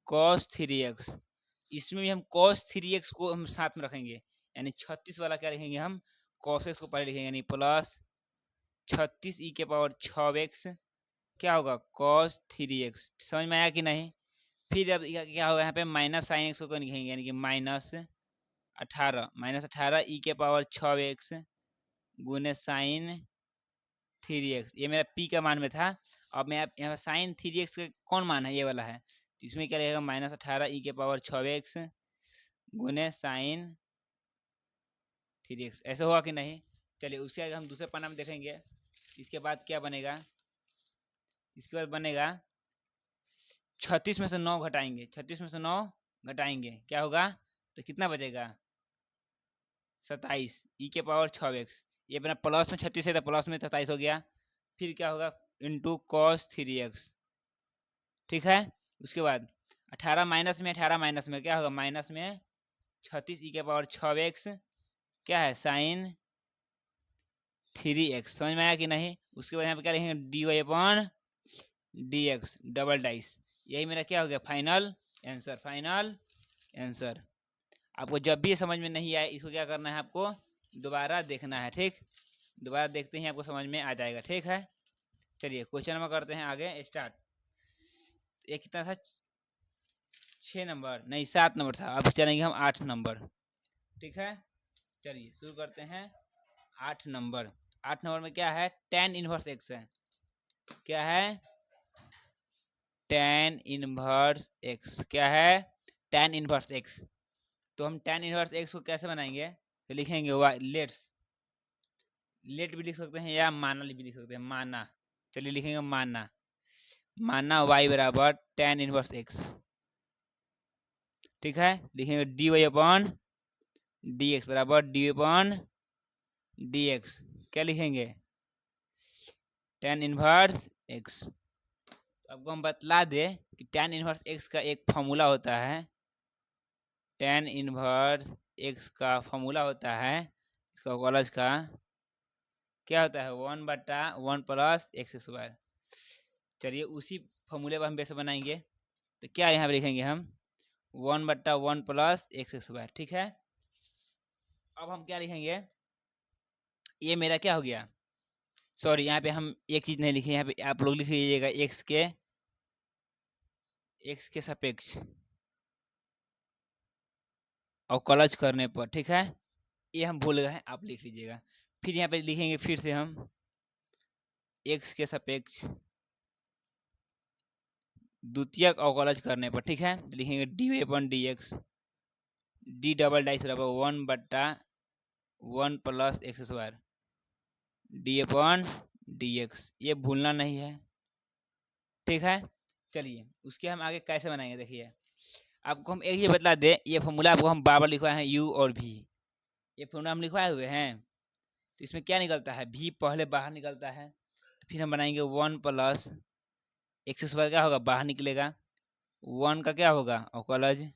cos 3x। इसमें भी हम cos 3x को हम साथ में रखेंगे, यानी 36 वाला क्या लिखेंगे हम, cos x को पहले लिखेंगे, यानी प्लस 36e के पावर 6x क्या होगा cos 3x। समझ में आया कि नहीं। फिर अब क्या होगा, यहाँ पे माइनस साइन एक्स को लिखेंगे, यानी कि माइनस 18 e के पावर 6x गुने साइन 3x, ये मेरा p का मान में था। अब मैं यहाँ साइन 3x का कौन मान है, ये वाला है, तो इसमें क्या रहेगा माइनस 18 e के पावर 6x गुने साइन 3x, ऐसे होगा कि नहीं। चलिए उसके आगे हम दूसरे पन्ना में देखेंगे। इसके बाद क्या बनेगा, इसके बाद बनेगा 36 में से 9 घटाएंगे, 36 में से 9 घटाएंगे क्या होगा, तो कितना बचेगा 27 e के पावर 6x, ये अपना प्लस में 36 है तो प्लस में 27 हो गया। फिर क्या होगा इंटू cos 3x। ठीक है, उसके बाद 18 माइनस में क्या होगा, माइनस में 36 e के पावर 6x क्या है साइन 3x। समझ में आया कि नहीं। उसके बाद यहाँ पे क्या लिखेंगे d Y upon D x double dash, यही मेरा क्या हो गया फाइनल आंसर, फाइनल आंसर। आपको जब भी समझ में नहीं आए इसको क्या करना है, आपको दोबारा देखना है। ठीक, दोबारा देखते ही आपको समझ में आ जाएगा। ठीक है, चलिए क्वेश्चन नंबर करते हैं आगे स्टार्ट। ये कितना था, 6 नंबर नहीं 7 नंबर था, अब चलेंगे हम 8 नंबर। ठीक है, चलिए शुरू करते हैं 8 नंबर। 8 नंबर में क्या है, tan इनवर्स x है, क्या है tan इनवर्स x, क्या है tan इनवर्स x। तो हम tan इनवर्स x को कैसे बनाएंगे, तो लिखेंगे y लेट भी लिख सकते हैं या माना भी लिख सकते हैं, माना। चलिए लिखेंगे माना, माना y बराबर tan इनवर्स x। ठीक है, लिखेंगे d Y upon D x बराबर डी अपॉन डी एक्स, क्या लिखेंगे tan इनवर्स x। तो आपको हम बतला दे कि tan इनवर्स x का एक फॉर्मूला होता है, tan इनवर्स x का फॉर्मूला होता है, इसका कॉलेज का क्या होता है 1/1 प्लस एक्स स्क्वायर। चलिए उसी फॉर्मूले पर हम वैसे बनाएंगे, तो क्या यहाँ पे लिखेंगे हम 1/1 प्लस एक्स स्क्वायर। ठीक है, अब हम क्या लिखेंगे, ये मेरा क्या हो गया सॉरी, यहाँ पे हम एक चीज़ नहीं लिखे, यहाँ पे आप लोग लिख लीजिएगा एक्स के सापेक्ष अवकलज करने पर, ठीक है। ये हम भूल गए हैं, आप लिख लीजिएगा। फिर यहाँ पे लिखेंगे फिर से हम एक्स के सापेक्ष द्वितीयक अवकलज करने पर, ठीक है। लिखेंगे D upon D x, D double dice बराबर 1/1 plus x square D upon D X, ये भूलना नहीं है, ठीक है। चलिए उसके हम आगे कैसे बनाएंगे, देखिए आपको हम एक ही बतला दे, ये फॉर्मूला आपको हम बार बार लिखवाए हैं, यू और भी, ये फॉर्मूला हम लिखवाए हुए हैं। तो इसमें क्या निकलता है, भी पहले बाहर निकलता है, फिर हम बनाएंगे 1 प्लस एक्स स्क्वायर, क्या होगा बाहर निकलेगा, 1 का क्या होगा अवकलज,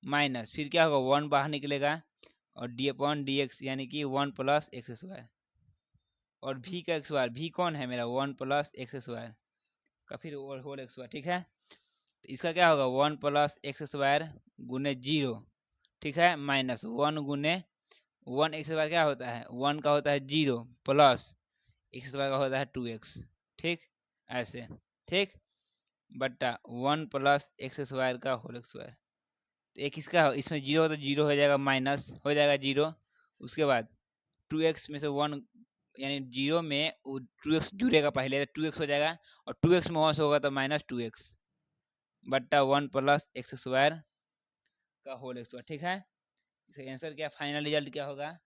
माइनस फिर क्या होगा 1 बाहर निकलेगा, और डी अपॉन डी एक्स यानी कि 1 प्लस एक्स स्क्वायर, और भी का एक्स स्क्वायर, भी कौन है मेरा 1 प्लस एक्स स्क्वायर का फिर होल एक्स स्क्वायर, ठीक है। तो इसका क्या होगा 1 प्लस एक्स स्क्वायर गुने 0, ठीक है, माइनस 1 गुने 1 एक्स स्क्वायर क्या होता है 1 का होता है 0 प्लस एक्स स्क्वायर का होता है 2x, ठीक, ऐसे, ठीक, बट्टा 1 प्लस एक्स स्क्वायर का होल स्क्वायर। तो एक इसका इसमें 0 तो 0 हो जाएगा, माइनस हो जाएगा 0, उसके बाद 2x में से 1 यानी 0 में 2x जुड़ेगा पहले, तो 2x हो जाएगा, और 2x में 1 से होगा तो माइनस 2x बट्टा 1 प्लस एक्स स्क्वायर का होल स्क्वायर, ठीक है। इसका आंसर क्या, फाइनल रिजल्ट क्या होगा,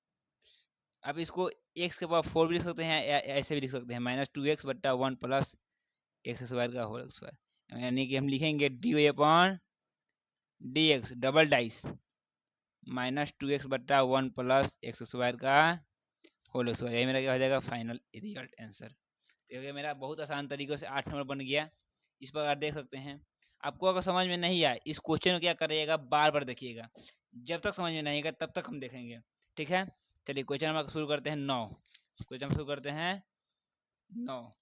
आप इसको x के पावर 4 भी लिख सकते हैं, या ऐसे भी लिख सकते हैं, -2x बट्टा 1 प्लस एक्स स्क्वायर का होल स्क्वायर, यानी कि हम लिखेंगे d upon D x double dice -2x बट्टा 1 प्लस एक्स स्क्वायर का होल स्क्वायर, यही मेरा क्या हो जाएगा फाइनल रिजल्ट आंसर। तो मेरा बहुत आसान तरीके से 8 नंबर बन गया, इस प्रकार देख सकते हैं। आपको अगर समझ में नहीं आए, इस क्वेश्चन को क्या करिएगा, बार बार देखिएगा, जब तक समझ में नहीं आएगा तब तक हम देखेंगे, ठीक है। चलिए क्वेश्चन नंबर शुरू करते हैं 9, क्वेश्चन शुरू करते हैं 9।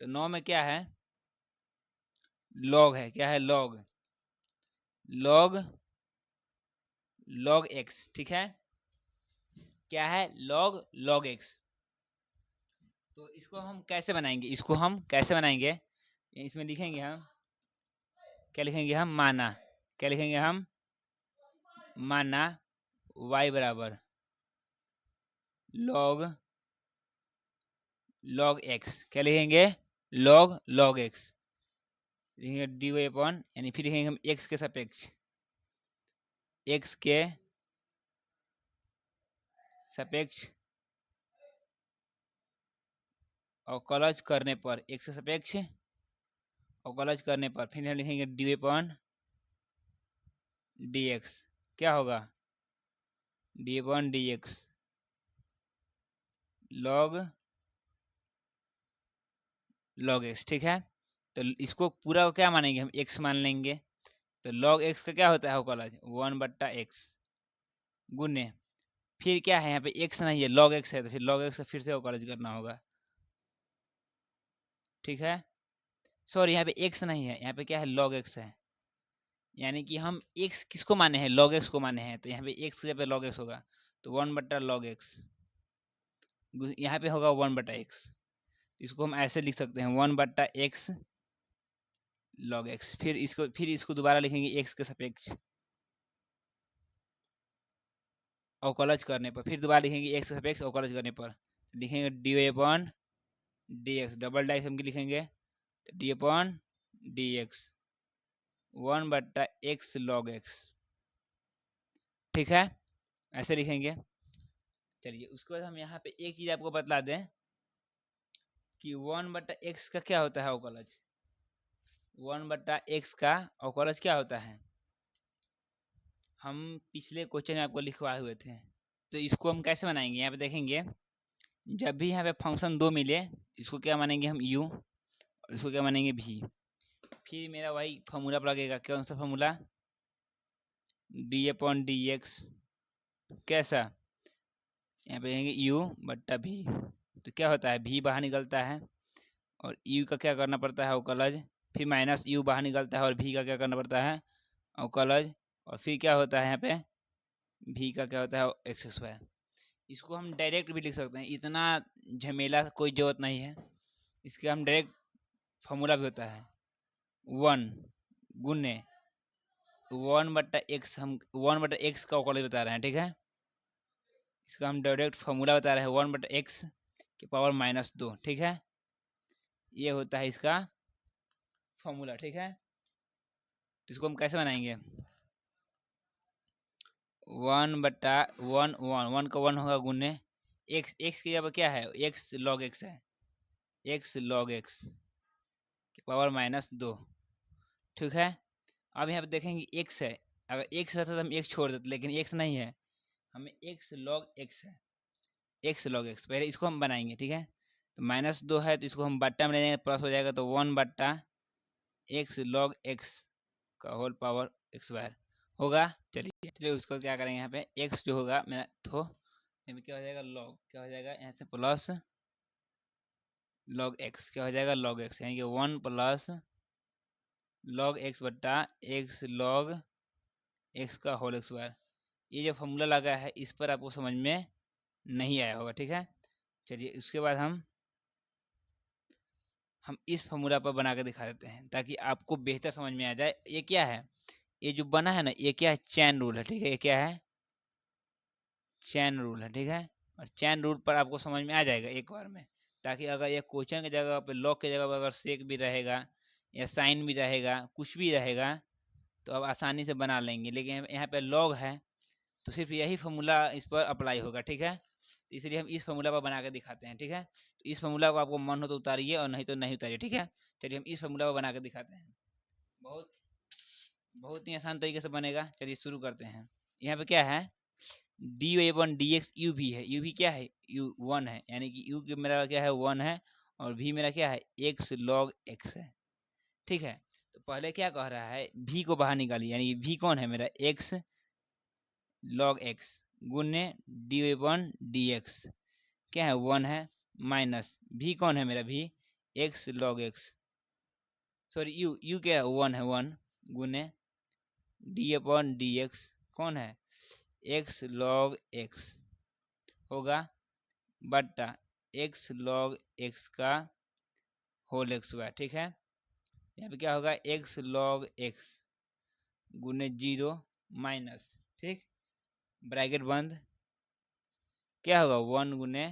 तो 9 में क्या है, लॉग है, क्या है लॉग, लॉग लॉग एक्स, ठीक है, क्या है लॉग एक्स। तो इसको हम कैसे बनाएंगे, इसको हम कैसे बनाएंगे, इसमें लिखेंगे हम, क्या लिखेंगे हम, माना, क्या लिखेंगे हम, माना y बराबर लॉग एक्स, क्या लिखेंगे लॉग एक्स, लिखेंगे डी वाई अपॉन, यानी फिर लिखेंगे हम एक्स के सापेक्ष, एक्स के सापेक्ष अवकलज करने पर, एक्स के सापेक्ष अवकलज करने पर, फिर हम लिखेंगे डी अपॉन डी एक्स, क्या होगा d upon D x log x, ठीक है। तो इसको पूरा को क्या मानेंगे हम, एक्स मान लेंगे, तो लॉग एक्स का क्या होता है अवकलज 1 बट्टा एक्स गुने, फिर क्या है यहाँ पे एक्स नहीं है लॉग एक्स है, तो फिर लॉग एक्स का फिर से अवकलज करना होगा, ठीक है। सॉरी यहाँ पे एक्स नहीं है, यहाँ पे क्या है लॉग एक्स है, यानी कि हम एक्स किसको माने हैं लॉग एक्स को माने हैं, तो यहाँ पे एक्स की जगह पे लॉग एक्स होगा, तो 1 बट्टा लॉग एक्स, यहाँ पे होगा 1 बट्टा एक्स, इसको हम ऐसे लिख सकते हैं 1 बट्टा एक्स लॉग एक्स, फिर इसको दोबारा लिखेंगे एक्स के सापेक्ष अवकलज करने पर, फिर दोबारा लिखेंगे एक्स के सापेक्ष अवकलज करने पर, लिखेंगे d upon D x double dice हम लिखेंगे, तो डी अपॉन डी एक्स 1 बट्टा एक्स लॉग एक्स, ठीक है, ऐसे लिखेंगे। चलिए उसके बाद हम यहाँ पे एक चीज आपको बतला दें कि 1 बट्टा एक्स का क्या होता है अवकलज, 1 बट्टा एक्स का अवकलज क्या होता है, हम पिछले क्वेश्चन में आपको लिखवाए हुए थे। तो इसको हम कैसे बनाएंगे, यहाँ पे देखेंगे, जब भी यहाँ पे फंक्शन 2 मिले, इसको क्या मानेंगे हम u, और इसको क्या मानेंगे v, फिर मेरा वही फॉर्मूला पर लगेगा, कौन सा formula, D upon D x, कैसा, यहाँ पे देखेंगे u बट्टा v, तो क्या होता है v बाहर निकलता है, और u का क्या करना पड़ता है अवकलज, फिर माइनस u बाहर निकलता है, और v का क्या करना पड़ता है अवकलज, और फिर क्या होता है यहाँ पे v का क्या होता है एक्स स्क्वायर। इसको हम डायरेक्ट भी लिख सकते हैं, इतना झमेला कोई जरूरत नहीं है। इसके हम डायरेक्ट फॉर्मूला भी होता है 1 गुने 1/x, हम 1/x का कॉलेज बता रहे हैं, ठीक है। इसका हम डायरेक्ट फॉर्मूला बता रहे हैं 1/x की पावर -2, ठीक है। ये होता है इसका फॉर्मूला, ठीक है। तो इसको हम कैसे बनाएंगे, 1/1 1 का 1 होगा गुने x, x की जगह क्या है, x log x है, x log x की पावर -2, ठीक है। अब यहाँ पे देखेंगे x है, अगर x रहता तो हम x छोड़ देते, लेकिन x नहीं है, हमें x log x है, x log x। पहले इसको हम बनाएंगे, ठीक है। तो -2 है तो इसको हम बट्टा में ले जाएंगे, प्लस हो जाएगा, तो 1/x log x का होल पावर x बार होगा। चलिए उसको क्या करेंगे, यहाँ पे x जो होगा मेरा, तो यहाँ पे क्या हो जाएगा, log क्या हो जाएगा, यहाँ से प्लस log x क्या हो जाएगा, log x, यानी कि 1 प्लस log x बट्टा x log x का होल x बार। ये जो फॉर्मूला लगा है इस पर आपको समझ में नहीं आया होगा, ठीक है। चलिए उसके बाद हम इस फॉर्मूला पर बना कर दिखा देते हैं, ताकि आपको बेहतर समझ में आ जाए। ये क्या है, ये जो बना है ना, ये क्या है, चैन रूल है, ठीक है। ये क्या है, चैन रूल है, ठीक है। और चैन रूल पर आपको समझ में आ जाएगा एक बार में, ताकि अगर ये क्वेश्चन की जगह पे, लॉग की जगह पर अगर सेक भी रहेगा या साइन भी रहेगा, कुछ भी रहेगा, तो आप आसानी से बना लेंगे। लेकिन यहाँ पे लॉग है तो सिर्फ यही फॉर्मूला इस पर अप्लाई होगा, ठीक है। तो इसलिए हम इस फॉर्मूला पर बना के दिखाते हैं, ठीक है। तो इस फॉर्मूला को आपको मन हो तो उतारिए और नहीं तो नहीं उतारिए, ठीक है। चलिए हम इस फॉर्मूला पर बना के दिखाते हैं, बहुत बहुत ही आसान तरीके से बनेगा। चलिए शुरू करते हैं। यहाँ पे क्या है, dy/dx u भी है, u भी क्या है, u 1 है, यानी कि u मेरा क्या है 1 है, और v मेरा क्या है x log x है, ठीक है। तो पहले क्या कह रहा है, v को बाहर निकालिए, यानी v कौन है मेरा, x log x गुने dy/dx क्या है 1 है, माइनस v कौन है मेरा, v x log x, sorry u क्या है 1 है, 1 गुने dy/dx कौन है x log x होगा, बट्टा x log x का होल एक्स बार, ठीक है। यहाँ पे क्या होगा, x log x गुने 0 माइनस, ठीक, ब्रैकेट बंद, क्या होगा 1 गुने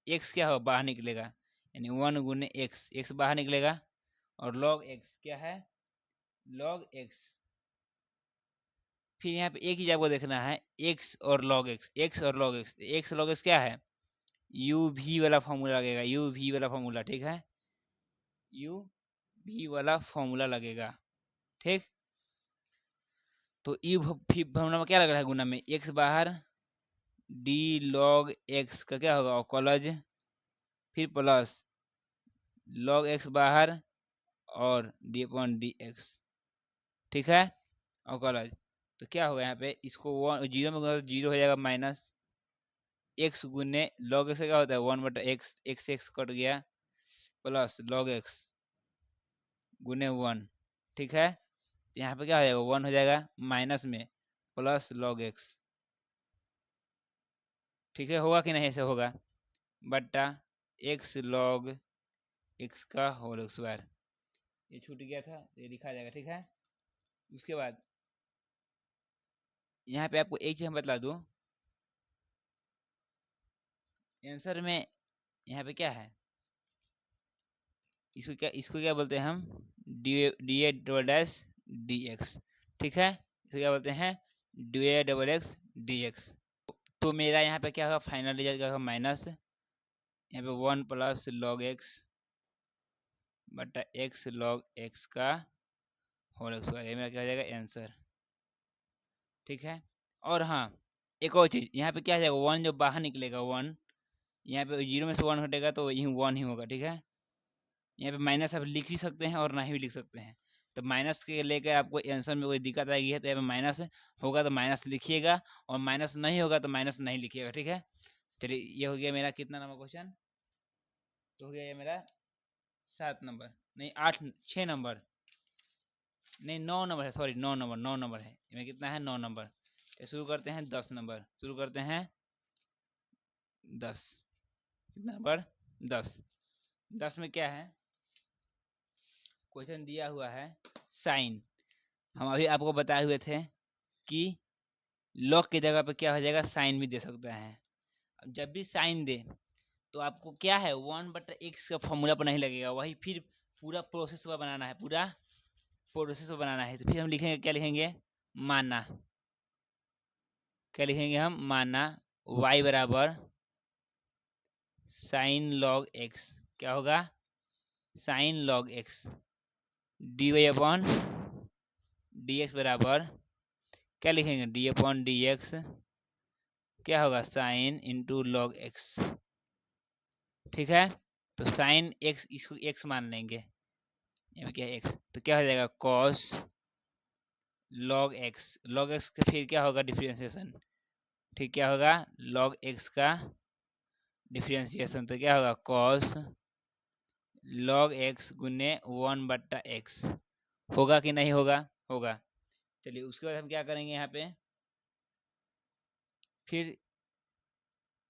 x, क्या होगा बाहर निकलेगा, यानी 1 गुने x, x बाहर निकलेगा, और log x क्या है, log x। फिर यहाँ पे एक चीज आपको देखना है, x और log x, x और log x, x log x क्या है, u v वाला फॉर्मूला लगेगा, u v वाला फॉर्मूला, ठीक है, u v वाला फॉर्मूला लगेगा, ठीक। तो यू फॉर्मूला में क्या लग रहा है, गुना में x बाहर, d log x का क्या होगा कॉलज, फिर प्लस log x बाहर और d/dx, ठीक है, और कॉलज। तो क्या होगा यहाँ पे, इसको 0 में गुना तो 0 हो जाएगा, माइनस x गुने log x का क्या होता है 1/x, x कट गया, प्लस log x गुने 1, ठीक है। यहाँ पे क्या हो जाएगा 1 हो जाएगा, माइनस में प्लस log x, ठीक है। होगा कि नहीं, ऐसे होगा, बट्टा x log x का होल एक्स बार। ये छूट गया था, ये लिखा जाएगा, ठीक है। उसके बाद यहाँ पे आपको एक चीज हम बतला दूं, आंसर में यहाँ पे क्या है, इसको क्या बोलते हैं हम, dA/dx, ठीक है। इसको क्या बोलते हैं, dA/dx। तो मेरा यहाँ पे क्या होगा, फाइनल रिजल्ट क्या होगा, माइनस यहाँ पे 1 प्लस log x बटा x log x का होल एक्स बार, ये मेरा क्या हो जाएगा आंसर, ठीक है। और हाँ, एक और चीज, यहाँ पे क्या हो जाएगा 1 जो बाहर निकलेगा 1, यहाँ पे 0 में से 1 हटेगा तो यही 1 ही होगा, ठीक है। यहाँ पे माइनस आप लिख भी सकते हैं और ना ही भी लिख सकते हैं। तो माइनस के लेकर आपको आंसर में कोई दिक्कत आएगी है तो यहाँ पे माइनस होगा तो माइनस लिखिएगा, और माइनस नहीं होगा तो माइनस नहीं लिखिएगा, ठीक है। चलिए ये हो गया मेरा कितना नंबर क्वेश्चन, तो हो गया ये मेरा 7 नंबर, नहीं 8 6 नंबर, नहीं 9 नंबर है, सॉरी 9 नंबर है, इसमें कितना है 9 नंबर। तो शुरू करते हैं 10 नंबर, शुरू करते हैं 10। कितना नंबर 10। 10 में क्या है, क्वेश्चन दिया हुआ है साइन। हम अभी आपको बताए हुए थे कि लॉग की जगह पे क्या हो जाएगा, साइन भी दे सकता है। अब जब भी साइन दे तो आपको क्या है 1/x का फॉर्मूला पर नहीं लगेगा, वही फिर पूरा प्रोसेस पर बनाना है, पूरा प्रोसेस पर बनाना है। तो फिर हम लिखेंगे, क्या लिखेंगे, माना। क्या लिखेंगे हम, माना y बराबर साइन लॉग x। क्या होगा, sign log x dy upon dx बराबर, क्या लिखेंगे, डी अपॉन डी एक्स, क्या होगा, साइन इंटू लॉग एक्स। ठीक है, तो साइन एक्स, इसको एक्स मान लेंगे, यहाँ क्या है एक्स, तो क्या हो जाएगा cos log x. Log x का फिर क्या होगा, डिफरेंशिएशन। ठीक, क्या होगा, लॉग एक्स का डिफरेंशिएशन, तो क्या होगा कॉस लॉग एक्स गुने 1/x। होगा कि नहीं होगा, होगा। चलिए उसके बाद हम क्या करेंगे, यहाँ पे फिर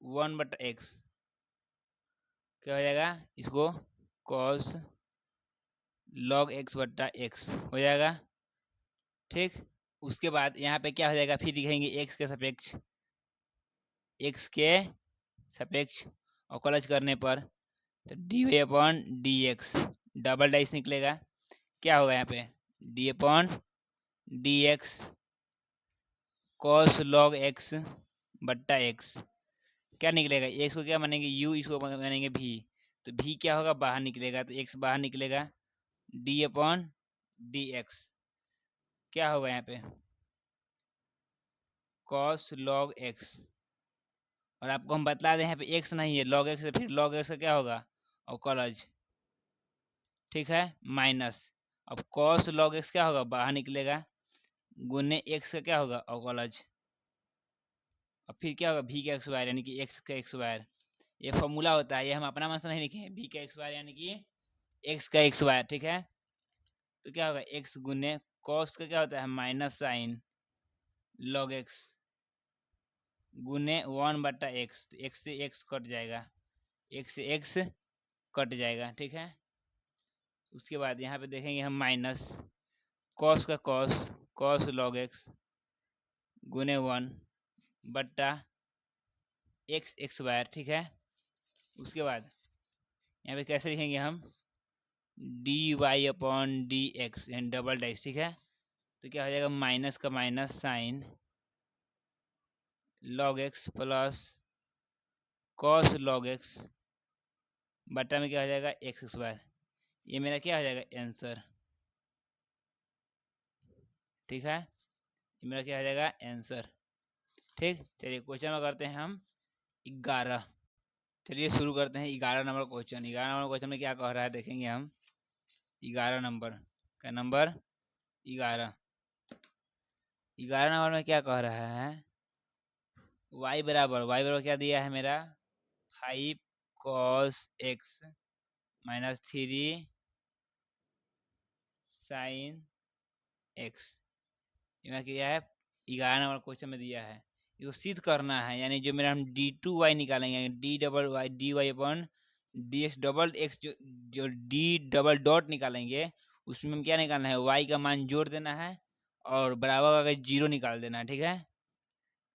1/x क्या हो जाएगा, इसको कॉस लॉग x/x हो जाएगा। ठीक, उसके बाद यहाँ पे क्या हो जाएगा, फिर लिखेंगे x के सापेक्ष, x के सापेक्ष अवकलज करने पर, तो dy upon D x, double dice निकलेगा। क्या होगा यहाँ पे, D upon D x cos log x/x। क्या निकलेगा, x को क्या मानेंगे u, इसको मानेंगे v, तो v क्या होगा, बाहर निकलेगा, तो x बाहर निकलेगा, d अपॉन डी एक्स क्या होगा यहाँ पे कॉस लॉग x। और आपको हम बतला दें यहाँ पे x नहीं है, log x है, फिर log x का क्या होगा, अवकलज। ठीक है, माइनस, अब cos log x क्या होगा, बाहर निकलेगा, गुने x का क्या होगा, अवकलज। अब फिर क्या होगा, v का एक्स वायर यानी कि x का एक्स वायर। ये फॉर्मूला होता है, ये हम अपना मसला नहीं लिखे, v का एक्स वायर यानी कि x का एक्स वायर। ठीक है, तो क्या होगा x गुने cos का क्या होता है, माइनस साइन log x गुने 1/x, तो x से x कट जाएगा, x से x कट जाएगा। ठीक है, उसके बाद यहाँ पे देखेंगे हम माइनस कॉस का कॉस, कॉस लॉग एक्स गुने 1/x वायर। ठीक है, उसके बाद यहाँ पे कैसे लिखेंगे हम, D Y upon D x and double dash. ठीक है, तो क्या हो जाएगा, माइनस का minus sine log x plus cos log x बटा में क्या हो जाएगा, एक्स स्क्वायर। ये मेरा क्या हो जाएगा, आंसर। ठीक है, ये मेरा क्या हो जाएगा, आंसर। ठीक, चलिए क्वेश्चन में करते हैं हम 11। चलिए शुरू करते हैं 11 नंबर क्वेश्चन। 11 नंबर क्वेश्चन में क्या कह रहा है, देखेंगे हम 11 नंबर का, नंबर 11। 11 नंबर में क्या कह रहा है, y बराबर क्या दिया है मेरा, 5 cos x minus 3 sine x। इसमें क्या है, 11 नंबर क्वेश्चन में दिया है, इसको सिद्ध करना है, यानी जो मेरा हम d2y निकालेंगे, D double Y D Y upon D x double X, जो डी डबल डॉट निकालेंगे, उसमें हम क्या निकालना है, y का मान जोड़ देना है और बराबर का 0 निकाल देना है। ठीक है,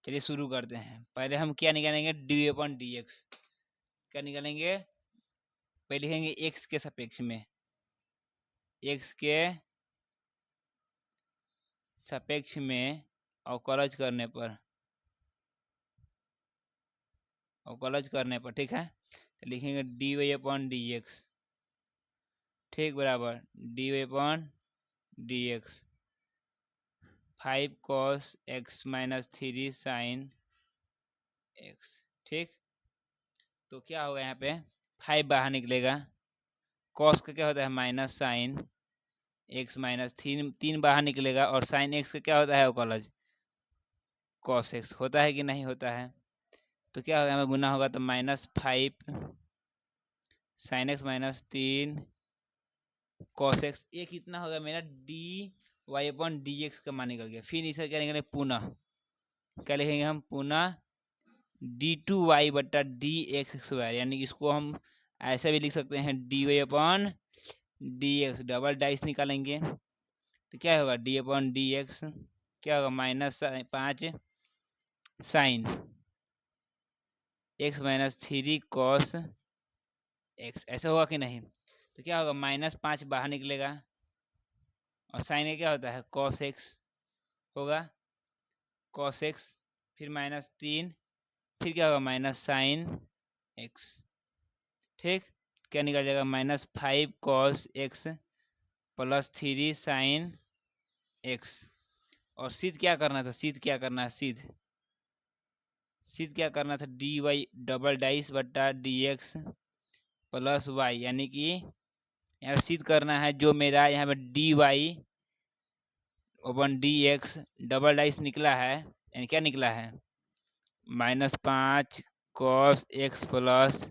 चलिए शुरू करते हैं। पहले हम क्या निकालेंगे, डी अपन डी एक्स। क्या निकालेंगे, पहले लिखेंगे x के सापेक्ष में, x के सापेक्ष में अवकलज करने पर, अवकलज करने पर। ठीक है, तो लिखेंगे d Y upon D x, ठीक, बराबर d Y upon D x 5 cos x minus 3 sine x। ठीक, तो क्या होगा, यहाँ पे 5 बाहर निकलेगा, cos का क्या होता है, माइनस साइन x माइनस 3 बाहर निकलेगा, और साइन x का क्या होता है, अवकलज cos x। होता है कि नहीं होता है, तो क्या होगा, हमें गुना होगा, तो -5 sine x minus 3 cos x। ये कितना होगा मेरा, d Y upon D x का मान निकल गया। फिर इसका क्या निकलेगा, पुनः क्या लिखेंगे हम, पुनः d2y बट्टा डी एक्स स्क्वायर, यानी कि इसको हम ऐसा भी लिख सकते हैं dy upon D x. Double dice निकालेंगे तो क्या होगा डी अपॉन डी एक्स, क्या होगा -5 sine x minus 3 cos x, ऐसा होगा कि नहीं? तो क्या होगा -5 बाहर निकलेगा और साइन का क्या होता है कॉस एक्स होगा, कॉस एक्स, फिर -3, फिर क्या होगा माइनस साइन एक्स। ठीक, क्या निकल जाएगा -5 cos x plus 3 sine x. और सीध क्या करना था, सीध क्या करना है, सीध क्या करना था डी वाई डबल डाइस बट्टा डी एक्स प्लस वाई, यानी कि यहाँ सिद्ध करना है जो मेरा यहाँ पे d y upon d x double dash निकला है, यानी क्या निकला है -5 cos x plus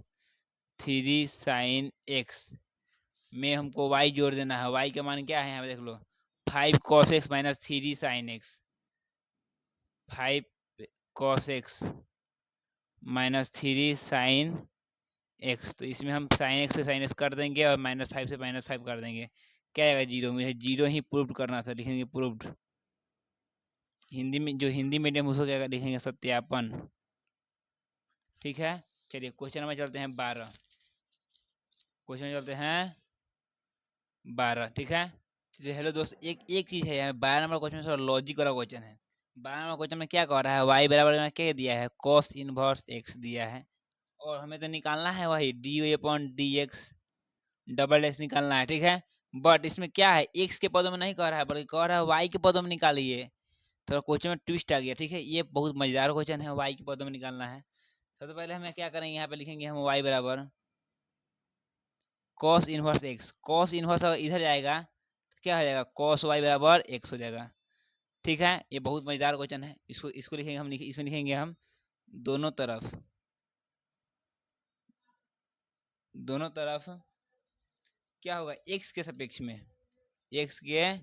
3 sine x में हमको y जोड़ देना है। y का मान क्या है यहाँ पे देख लो, 5 cos x minus 3 sine x, 5 cos x minus 3 sine x. तो इसमें हम साइन एक्स से साइन एक्स कर देंगे और -5 से -5 कर देंगे, क्या आएगा 0। मुझे 0 ही प्रूव करना था, लिखेंगे प्रूव्ड। हिंदी में जो हिंदी मीडियम उसको क्या लिखेंगे सत्यापन। ठीक है, चलिए क्वेश्चन नंबर चलते हैं 12। क्वेश्चन चलते हैं 12। ठीक है, तो हेलो दोस्त, एक चीज़ है यहाँ 12 नंबर क्वेश्चन में थोड़ा लॉजिक वाला क्वेश्चन है। 12 नंबर क्वेश्चन में क्या कह रहा है, y बराबर में क्या दिया है कॉस इनवर्स एक्स दिया है, और हमें तो निकालना है वही d Y upon D x double x निकालना है। ठीक है, बट इसमें क्या है एक्स के पदों में नहीं कह रहा है, बल्कि कह रहा है वाई के पदों में निकालिए। थोड़ा क्वेश्चन में ट्विस्ट आ गया। ठीक है, ये बहुत मजेदार क्वेश्चन है, वाई के पदों में निकालना है। सबसे पहले हमें क्या करेंगे, यहाँ पे लिखेंगे हम वाई बराबर cos inverse x. Cos inverse अगर इधर जाएगा तो क्या हो जाएगा कॉस वाई बराबर एक्स हो जाएगा। ठीक है, ये बहुत मजेदार क्वेश्चन है, इसको इसको लिखेंगे हम, इसमें लिखेंगे हम दोनों तरफ, दोनों तरफ क्या होगा एक्स के सापेक्ष में, एक्स के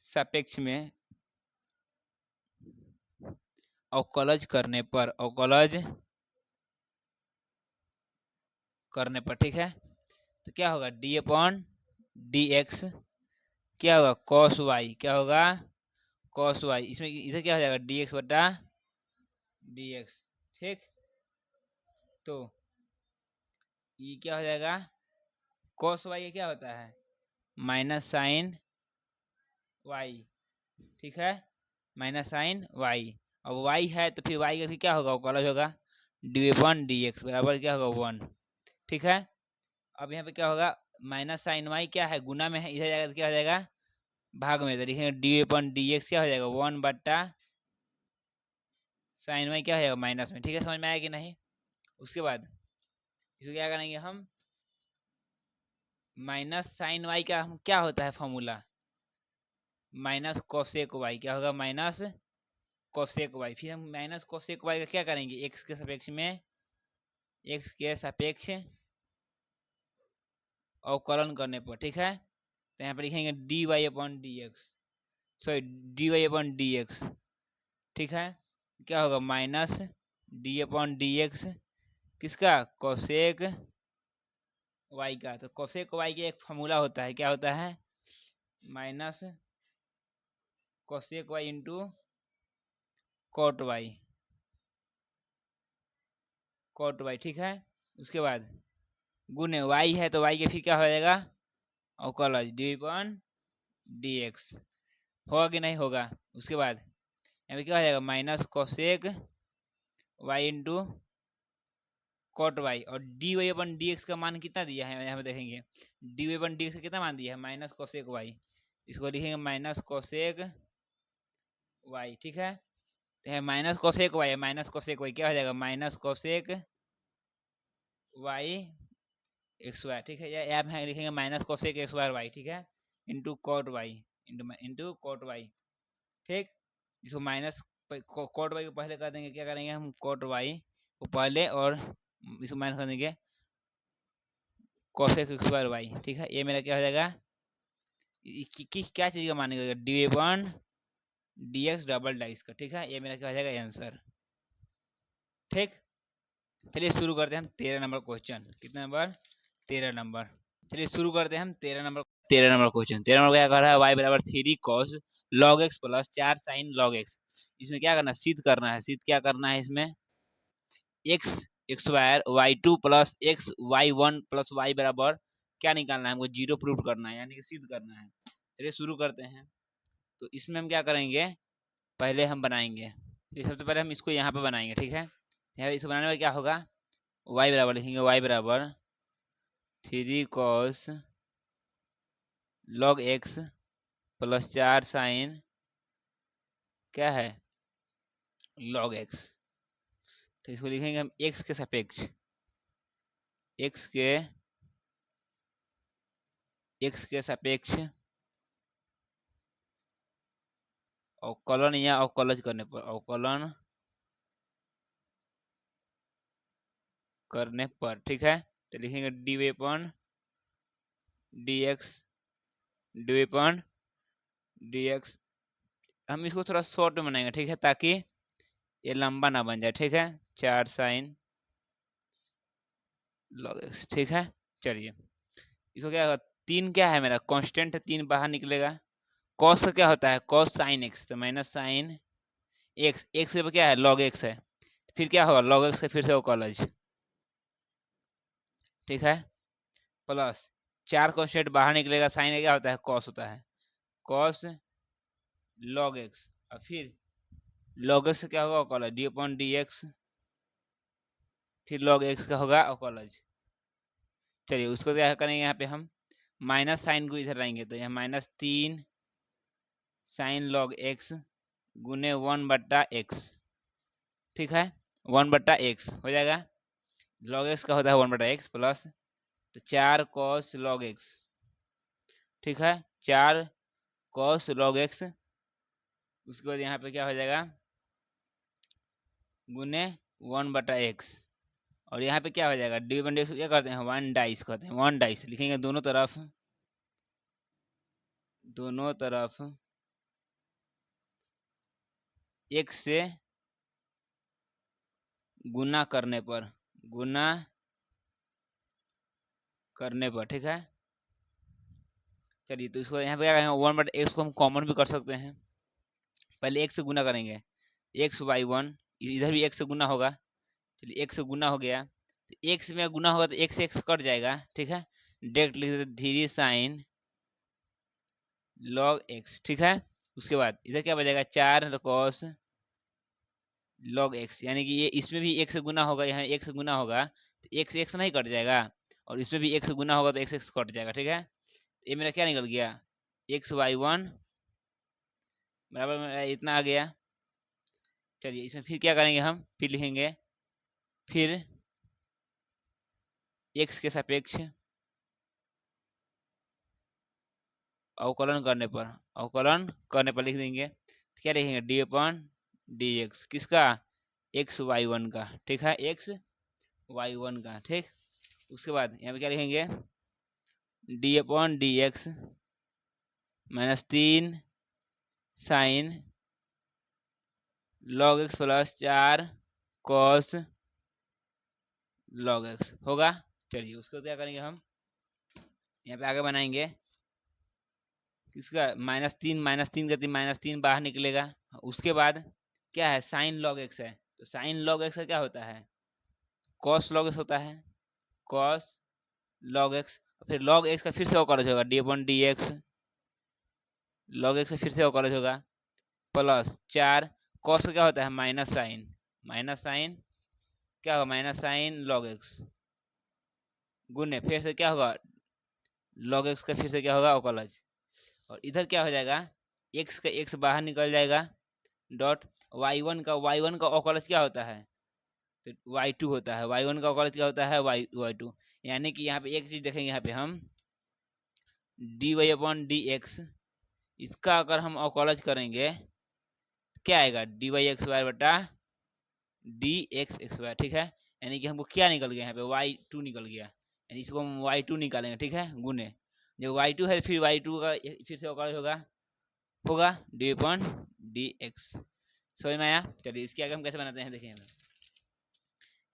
सापेक्ष में अवकलज करने पर, अवकलज करने पर। ठीक है, तो क्या होगा डी अपॉन डी एक्स, क्या होगा कॉस वाई, क्या होगा कॉस वाई, इसमें इसे क्या हो जाएगा डी एक्स बटा डी एक्स। ठीक, तो ये क्या हो जाएगा कॉस वाई क्या होता है माइनस साइन वाई। ठीक है, माइनस साइन वाई, अब वाई है तो फिर वाई का फिर क्या होगा कॉलेज होगा डी अपॉन डी एक्स बराबर क्या होगा 1। ठीक है, अब यहाँ पे क्या होगा माइनस साइन वाई क्या है गुना में है, इधर जाएगा तो क्या हो जाएगा भाग में, तो लिखेंगे डी अपॉन डी एक्स क्या हो जाएगा 1 बट्टा साइन वाई क्या हो जाएगा माइनस में। ठीक है, समझ में आया कि नहीं? उसके बाद इसको क्या करेंगे हम, माइनस साइन वाई का हम क्या होता है फॉर्मूला माइनस कोसेक वाई, क्या होगा माइनस कोसेक वाई। फिर हम माइनस कोसेक वाई का क्या करेंगे एक्स के सापेक्ष में, एक्स के सापेक्ष अवकलन करने पर। ठीक है, तो यहाँ पे लिखेंगे d Y upon D x, sorry d Y upon D x. ठीक है, क्या होगा minus d upon D x किसका कोसेक वाई का। तो कोसेक वाई का एक फॉर्मूला होता है, क्या होता है minus cosec y into cot y, cot y. ठीक है, उसके बाद गुने वाई है तो वाई के फिर क्या हो जाएगा अवकलज डी अपॉन डी एक्स, होगा कि नहीं होगा? उसके बाद यहाँ पे क्या हो जाएगा minus cosec y into cot y, और d Y upon D x का मान कितना दिया है यहाँ पे देखेंगे, d Y upon D x का कितना मान दिया है माइनस कोसेक वाई, इसको लिखेंगे माइनस कोसेक वाई। ठीक है, तो है minus cosec y, minus cosec y क्या हो जाएगा minus cosec y x y. ठीक है, या आप यहाँ लिखेंगे minus cosec x y y. ठीक है, into cot y, into cot y. ठीक, इसको माइनस कॉट वाई को पहले कर देंगे, क्या करेंगे हम कॉट वाई को पहले और इसको माइनस कर देंगे कोसेक एक्स वाई वाई। ठीक है, ये मेरा क्या हो जाएगा किस क्या चीज़ का मानेगा D one D x double dice का। ठीक है, ये मेरा क्या हो जाएगा आंसर। ठीक, चलिए शुरू करते हैं हम 13 नंबर क्वेश्चन। कितना नंबर? 13 नंबर। चलिए शुरू करते हैं हम 13 नंबर क्वेश्चन। 13 नंबर क्या कर रहा है? y बराबर 3 cos log x plus 4 sin log x। इसमें क्या करना है? सिद्ध करना है। सिद्ध क्या करना है इसमें? x square y2 plus x y1 plus y बराबर क्या निकालना है हमको? 0 प्रूव करना है, यानी कि सिद्ध करना है। चलिए शुरू करते हैं। तो इसमें हम क्या करेंगे? पहले हम बनाएंगे, सबसे पहले हम इसको यहाँ पे बनाएंगे। ठीक है, यहाँ इसको बनाने में क्या होगा? y बराबर लिखेंगे, y बराबर 3 cos log x plus 4 sine क्या है? log x। तो इसको लिखेंगे हम x के सापेक्ष, x के सापेक्ष अवकलन या अवकलज करने पर, अवकलन करने पर। ठीक है, तो लिखेंगे dy अपन dx, dy अपन dx। हम इसको थोड़ा शॉर्ट में बनाएंगे, ठीक है, ताकि ये लंबा ना बन जाए। ठीक है, 4 साइन log x। ठीक है, चलिए इसको क्या होगा? 3 क्या है मेरा? कांस्टेंट है, 3 बाहर निकलेगा। cos का क्या होता है? cos साइन x, तो माइनस साइन x, x के ऊपर क्या है? log x है, फिर क्या होगा? log x का फिर से अवकलज। ठीक है, प्लस 4 कांस्टेंट बाहर निकलेगा, साइन का क्या होता है? cos होता है, cos log x। और फिर log x का क्या होगा? अवकलज, डी अपॉन डी एक्स, फिर log x का होगा अवकलज। चलिए उसको क्या करेंगे? यहाँ पे हम माइनस साइन को इधर लाएंगे, तो यहाँ माइनस 3 साइन log x गुने 1/x। ठीक है, 1/x हो जाएगा। log x का होता है 1/x प्लस, तो 4 cos log x। ठीक है, 4 cos log x। उसके बाद यहाँ पे क्या हो जाएगा? गुने 1/x। और यहाँ पे क्या हो जाएगा? डी वन डेक्स क्या करते हैं? 1 डाइस करते हैं, 1 डाइस लिखेंगे दोनों तरफ, दोनों तरफ x से गुना करने पर, गुना करने पर। ठीक है, चलिए तो इसको यहाँ पे क्या करेंगे? 1/x को हम कॉमन भी कर सकते हैं। पहले x से गुना करेंगे, x/1, इधर भी x से गुना होगा। चलिए x से गुना हो गया, तो x में गुना होगा तो x से x कट जाएगा। ठीक है, डायरेक्ट लिख देते 3 साइन log x। ठीक है, उसके बाद इधर क्या बचेगा? 4 cos log x, यानी कि ये इसमें भी x से गुना होगा, यहाँ x से गुना होगा तो x x नहीं कट जाएगा, और इसमें भी x से गुना होगा तो x x कट जाएगा। ठीक है, ये मेरा क्या निकल गया? x/1 बराबर मेरा इतना आ गया। चलिए इसमें फिर क्या करेंगे हम? फिर लिखेंगे, फिर x के सापेक्ष अवकलन करने पर, अवकलन करने पर लिख देंगे। तो क्या लिखेंगे? डी अपन डी एक्स, किसका? x/1 का। ठीक है, x/1 का। ठीक, उसके बाद यहाँ पे क्या लिखेंगे? D upon D x minus 3 sine log x plus 4 cos log x होगा। चलिए उसको क्या करेंगे हम? यहाँ पे आगे बनाएंगे, किसका? -3 का -3 बाहर निकलेगा। उसके बाद क्या है? साइन log x है, तो साइन log x का क्या होता है? cos log x होता है, cos log x। फिर log x का फिर से अवकलज होगा, D upon D x, log x का फिर से अवकलज होगा, प्लस 4 cos का क्या होता है? माइनस साइन, माइनस साइन क्या होगा? माइनस साइन log x गुने फिर से क्या होगा? log x का फिर से क्या होगा? अवकलज। और इधर क्या हो जाएगा? x का x बाहर निकल जाएगा, डॉट y1 का अवकलज क्या होता है? तो y2 होता है, y1 का अवकलज क्या होता है? y2। यानी कि यहाँ पे एक चीज देखेंगे, यहाँ पे हम dy अपॉन डी एक्स, इसका अगर हम अवकलज करेंगे क्या आएगा? dy एक्स वाई बटा डी एक्स एक्स वाई। ठीक है, यानी कि हमको क्या निकल गया? यहाँ पे y2 निकल गया, यानी इसको हम y2 निकालेंगे। ठीक है, गुने जब y2 है फिर y2 का फिर से अवकलज होगा डी अपॉन डी एक्स। समझ में आया? चलिए इसके आगे हम कैसे बनाते हैं देखिए।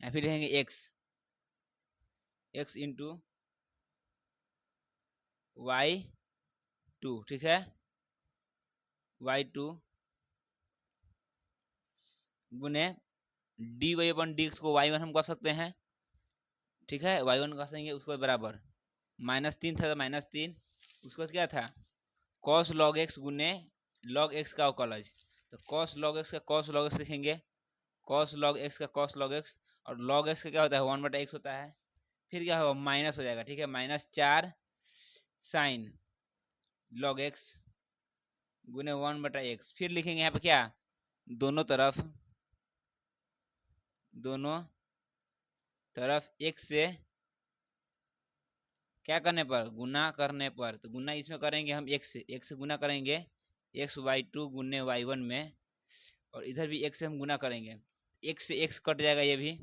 या फिर लिखेंगे एक्स इंटू y2, ठीक है, y2 गुने dy अपन dx को y1 हम कर सकते हैं, ठीक है, y1 कर देंगे, उसको बराबर -3 था तो -3, उसके बाद क्या था cos log x गुने log x का अवकलज, तो cos log x का cos log x लिखेंगे, cos log x का cos log x, और log x का क्या होता है 1/x होता है, फिर क्या होगा माइनस हो जाएगा, ठीक है, -4 sin log x गुने 1/x, फिर लिखेंगे यहाँ पे क्या दोनों तरफ x से क्या करने पर गुना करने पर, तो गुना इसमें करेंगे हम x से गुना करेंगे x y2 गुने y1 में, और इधर भी x से हम गुना करेंगे, x से x कट जाएगा ये भी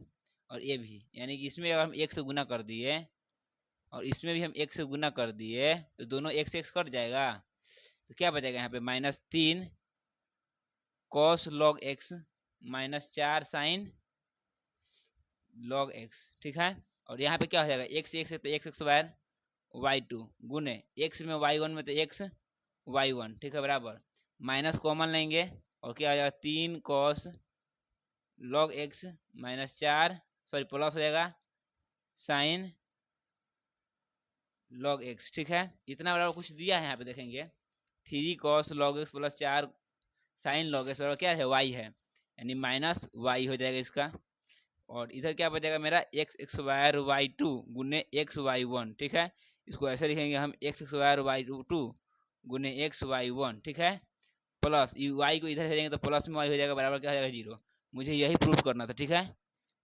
और ये भी, यानी कि इसमें अगर हम x से गुना कर दिए और इसमें भी हम x से गुना कर दिए तो दोनों x से x कट जाएगा, तो क्या बचेगा यहाँ पे -3 cos log x -4 sin log x, ठीक है, और यहाँ पे क्या हो जाएगा x से तो x स्क्वायर y2 गुने x में y1 में तो x y1, ठीक है, बराबर माइनस कॉमन लेंगे और क्या हो जाएगा 3 cos log x -4 sorry plus हो जाएगा sin log x, ठीक है, इतना बराबर कुछ दिया है यहाँ पे देखेंगे 3 cos log x plus 4 sin log x बराबर क्या है y है, यानी -y हो जाएगा इसका, और इधर क्या बचेगा मेरा एक्स स्क्वायर y2 गुने x y1, ठीक है, इसको ऐसे लिखेंगे हम x स्क्वायर y2 गुने x y1, ठीक है, प्लस y को इधर भेजेंगे तो प्लस में y हो जाएगा, बराबर क्या हो जाएगा 0, मुझे यही प्रूफ करना था, ठीक है,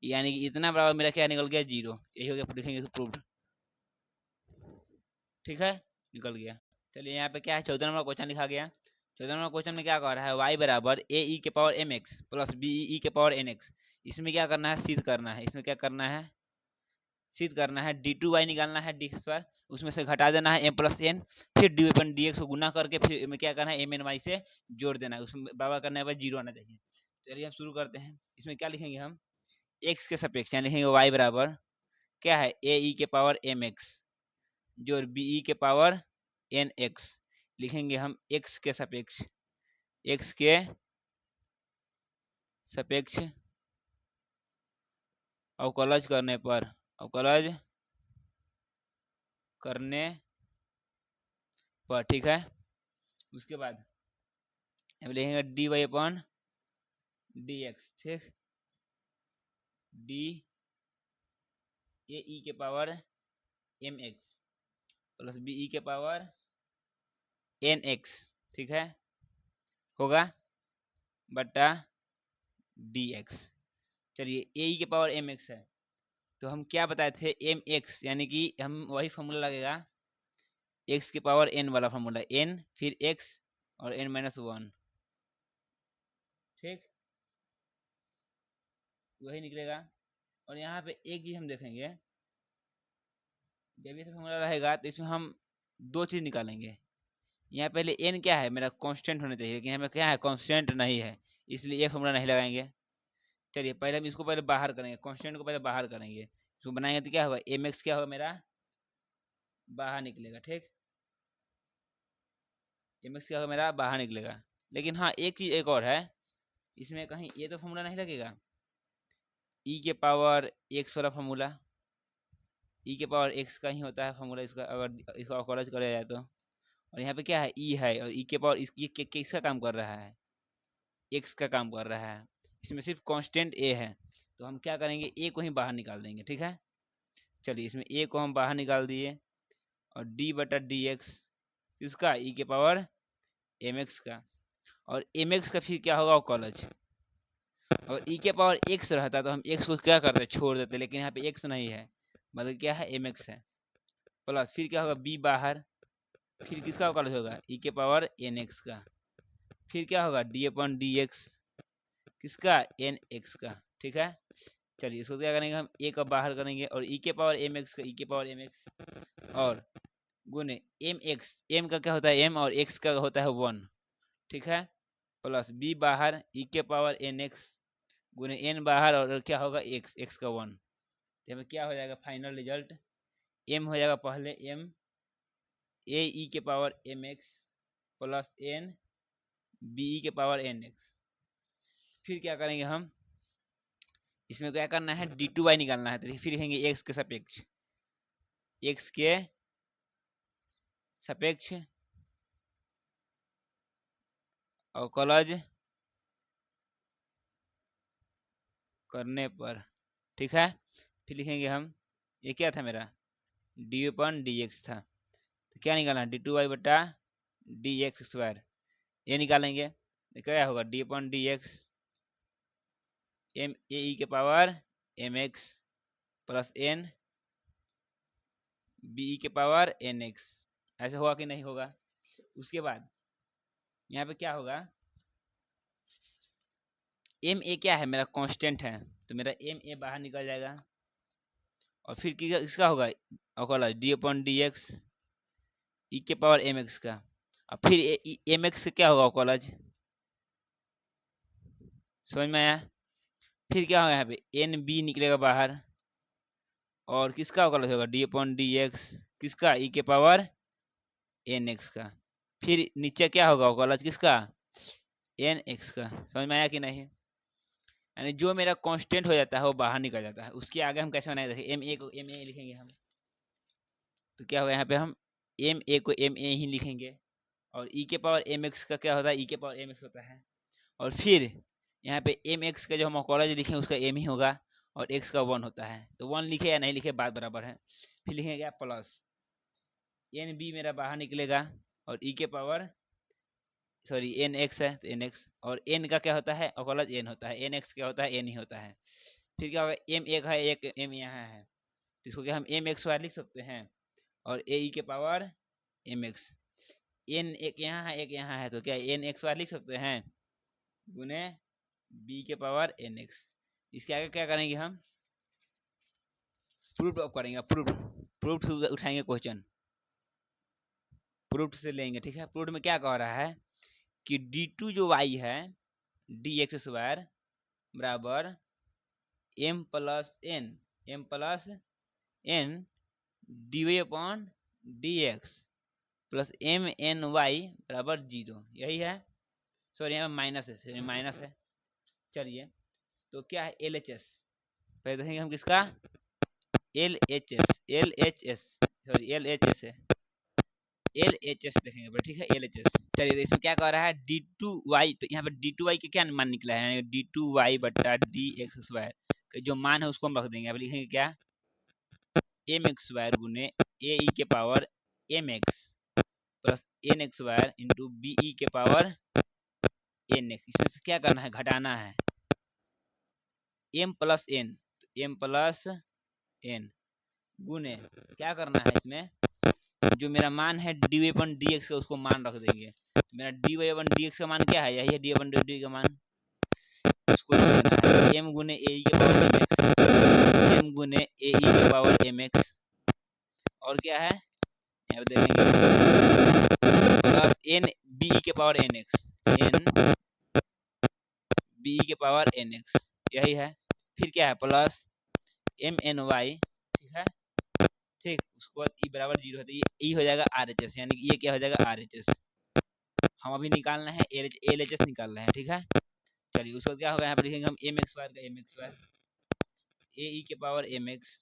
यानी कि इतना बराबर मेरा क्या निकल गया 0, यही हो गया, लिखेंगे इसको प्रूफ, ठीक है, निकल गया। चलिए यहाँ पे क्या है 14 नंबर क्वेश्चन लिखा गया, 14 नंबर क्वेश्चन में क्या कह रहा है y बराबर ए ई के power m x plus b ई के पावर एन एक्स, इसमें क्या करना है सिद्ध करना है, इसमें क्या करना है सिद्ध करना है d2y निकालना है डी पर, उसमें से घटा देना है m प्लस एन, फिर डी अपन डी एक्स को गुना करके फिर में क्या करना है एम एन वाई से जोड़ देना है, उसमें बराबर करने के बाद 0 आना चाहिए। चलिए हम शुरू करते हैं, इसमें क्या लिखेंगे हम x के सापेक्ष यानी लिखेंगे y बराबर क्या है ए ई के पावर एम एक्स जोड़ बी ई के पावर एन एक्स, लिखेंगे हम x के सापेक्ष अवकलज करने पर, ठीक है, उसके बाद अब लिखेंगे d Y upon D x, ठीक, डी ए ई के power m x plus b ई के पावर एन एक्स, ठीक है, होगा बटा डी एक्स। चलिए ए ई के पावर एम एक्स है तो हम क्या बताए थे एम एक्स, यानी कि हम वही फॉर्मूला लगेगा एक्स के पावर एन वाला फॉर्मूला, एन फिर एक्स और एन -1, ठीक, वही निकलेगा। और यहाँ पे एक चीज हम देखेंगे जब ये फॉर्मूला रहेगा तो इसमें हम दो चीज निकालेंगे, यहाँ पहले एन क्या है मेरा कांस्टेंट होना चाहिए, लेकिन हमें क्या है कांस्टेंट नहीं है, इसलिए ये फॉर्मूला नहीं लगाएंगे। चलिए पहले हम इसको पहले बाहर करेंगे, कांस्टेंट को पहले बाहर करेंगे, इसको बनाएंगे तो क्या होगा एम एक्स क्या होगा मेरा बाहर निकलेगा, ठीक, एम एक्स क्या होगा मेरा बाहर निकलेगा। लेकिन हाँ एक चीज एक और है, इसमें कहीं ये तो फॉर्मूला नहीं लगेगा ई के पावर एक्स वाला फॉर्मूला, ई के पावर एक्स का ही होता है फॉर्मूला इसका, अगर इसका कॉलेज करा जाए तो, और यहाँ पे क्या है ई है और ई के पावर ये किसका काम कर रहा है एक्स का काम कर रहा है, इसमें सिर्फ कांस्टेंट ए है, तो हम क्या करेंगे ए को ही बाहर निकाल देंगे, ठीक है, चलिए इसमें ए को हम बाहर निकाल दिए और डी बटा डी एक्स किसका ई के पावर एम एक्स का, और एम एक्स का फिर क्या होगा कॉलेज, और ई के पावर एक्स रहता तो हम एक्स को क्या करते छोड़ देते, लेकिन यहाँ पे एक्स नहीं है बल्कि क्या है एम एक्स है, प्लस फिर क्या होगा बी बाहर, फिर किसका कॉलेज होगा ई के पावर एन एक्स का, फिर क्या होगा डी अपॉन डी एक्स किसका एन एक्स का, ठीक है, चलिए इसको क्या करेंगे हम ए का बाहर करेंगे और ई के पावर एम एक्स का ई के पावर एम एक्स और गुने एम एक्स, एम का क्या होता है एम और एक्स का होता है 1, ठीक है, प्लस बी बाहर ई के पावर एन एक्स गुने n बाहर और क्या होगा x, x का 1। तो यहाँ पे क्या हो जाएगा फाइनल रिजल्ट, m हो जाएगा पहले m a e के power mx plus n b e के पावर nx। फिर क्या करेंगे हम, इसमें क्या करना है d2y निकालना है, तो फिर लिखेंगे x के सापेक्ष, x के सापेक्ष अवकलज करने पर, ठीक है। फिर लिखेंगे हम, ये क्या था मेरा d/dx था, तो क्या निकालना है d2y बटा dx स्क्वायर, ये निकालेंगे तो क्या होगा d/dx m a e के power mx plus n b e के पावर nx, ऐसे होगा कि नहीं होगा। उसके बाद यहाँ पे क्या होगा, एम ए क्या है मेरा कांस्टेंट है, तो मेरा एम ए बाहर निकल जाएगा और फिर इसका होगा अवकलज d/dx ई के पावर एम एक्स का, और फिर एम एक्स क्या होगा अवकलज, समझ में आया। फिर क्या होगा यहाँ पे एन बी निकलेगा बाहर और किसका अवकलज होगा d/dx किसका ई के पावर एन एक्स का। फिर नीचे क्या होगा अवकलज किसका एन एक्स का, समझ में आया कि नहीं। यानी जो मेरा कांस्टेंट हो जाता है वो बाहर निकल जाता है। उसके आगे हम कैसे बनाएंगे, देखिए एम ए को एम ए लिखेंगे हम, तो क्या होगा यहाँ पे हम एम ए को एम ए ही लिखेंगे और ई के पावर एम एक्स का क्या होता है ई के पावर एम एक्स होता है, और फिर यहाँ पे एम एक्स का जो हम कॉलेज लिखें उसका एम ही होगा और एक्स का 1 होता है, तो 1 लिखे या नहीं लिखे बात बराबर है। फिर लिखेंगे क्या प्लस एन बी मेरा बाहर निकलेगा और ई के पावर सॉरी एन एक्स है तो एन एक्स, और एन का क्या होता है कॉलेज एन होता है, एन एक्स क्या होता है एन ही होता है। फिर क्या होगा एम एक है एक एम यहाँ है, तो इसको क्या हम एम एक्स वाई लिख सकते हैं और ए ई के पावर एम एक्स, एन एक यहाँ है एक यहाँ है, तो क्या एन एक्स वाई लिख सकते हैं गुने बी के पावर एन एक्स। इसके आगे क्या करेंगे हम प्रूफ करेंगे, प्रूफ से उठाएंगे क्वेश्चन, प्रूफ से लेंगे, ठीक है। प्रूफ में क्या कह रहा है कि d2 जो y है dx स्क्वायर बराबर m plus n dy/dx plus m n y बराबर 0, यही है। सॉरी यहाँ माइनस है, माइनस है। चलिए तो क्या है LHS, पहले देखेंगे हम किसका LHS सॉरी LHS है, LHS देखेंगे, ठीक है LHS। चलिए इसमें क्या कह रहा है d2y, तो यहाँ पे d2y के क्या मान निकला है d2y बटा dx स्क्वायर जो मान है उसको हम रख देंगे। अब लिखेंगे क्या एम एक्स स्क्वायर गुने ए ई के power m x plus n x square into b ई के पावर एन एक्स। इसमें से क्या करना है घटाना है m प्लस n गुने क्या करना है इसमें जो मेरा मान है dy/dx का उसको मान रख देंगे, तो मेरा dy/dx का मान क्या है यही है dy/dx का मान, उसको देना है m गुने ए ई के पावर एम एक्स, m गुने ए ई के पावर एम एक्स, और क्या है यहाँ पे देखेंगे प्लस एन बी ई के power N x, n B E के पावर एन एक्स, यही है। फिर क्या है प्लस एम एन वाई, ठीक है ठीक, उसके बाद ई बराबर 0 है तो ये ई हो जाएगा RHS, यानी कि ये क्या हो जाएगा RHS। हम अभी निकालना है LHS निकालना है, ठीक है। चलिए उसके बाद क्या होगा यहाँ पर लिखेंगे हम एम एक्स स्क्वायर का एम एक्स स्क्वायर ए ई के power m x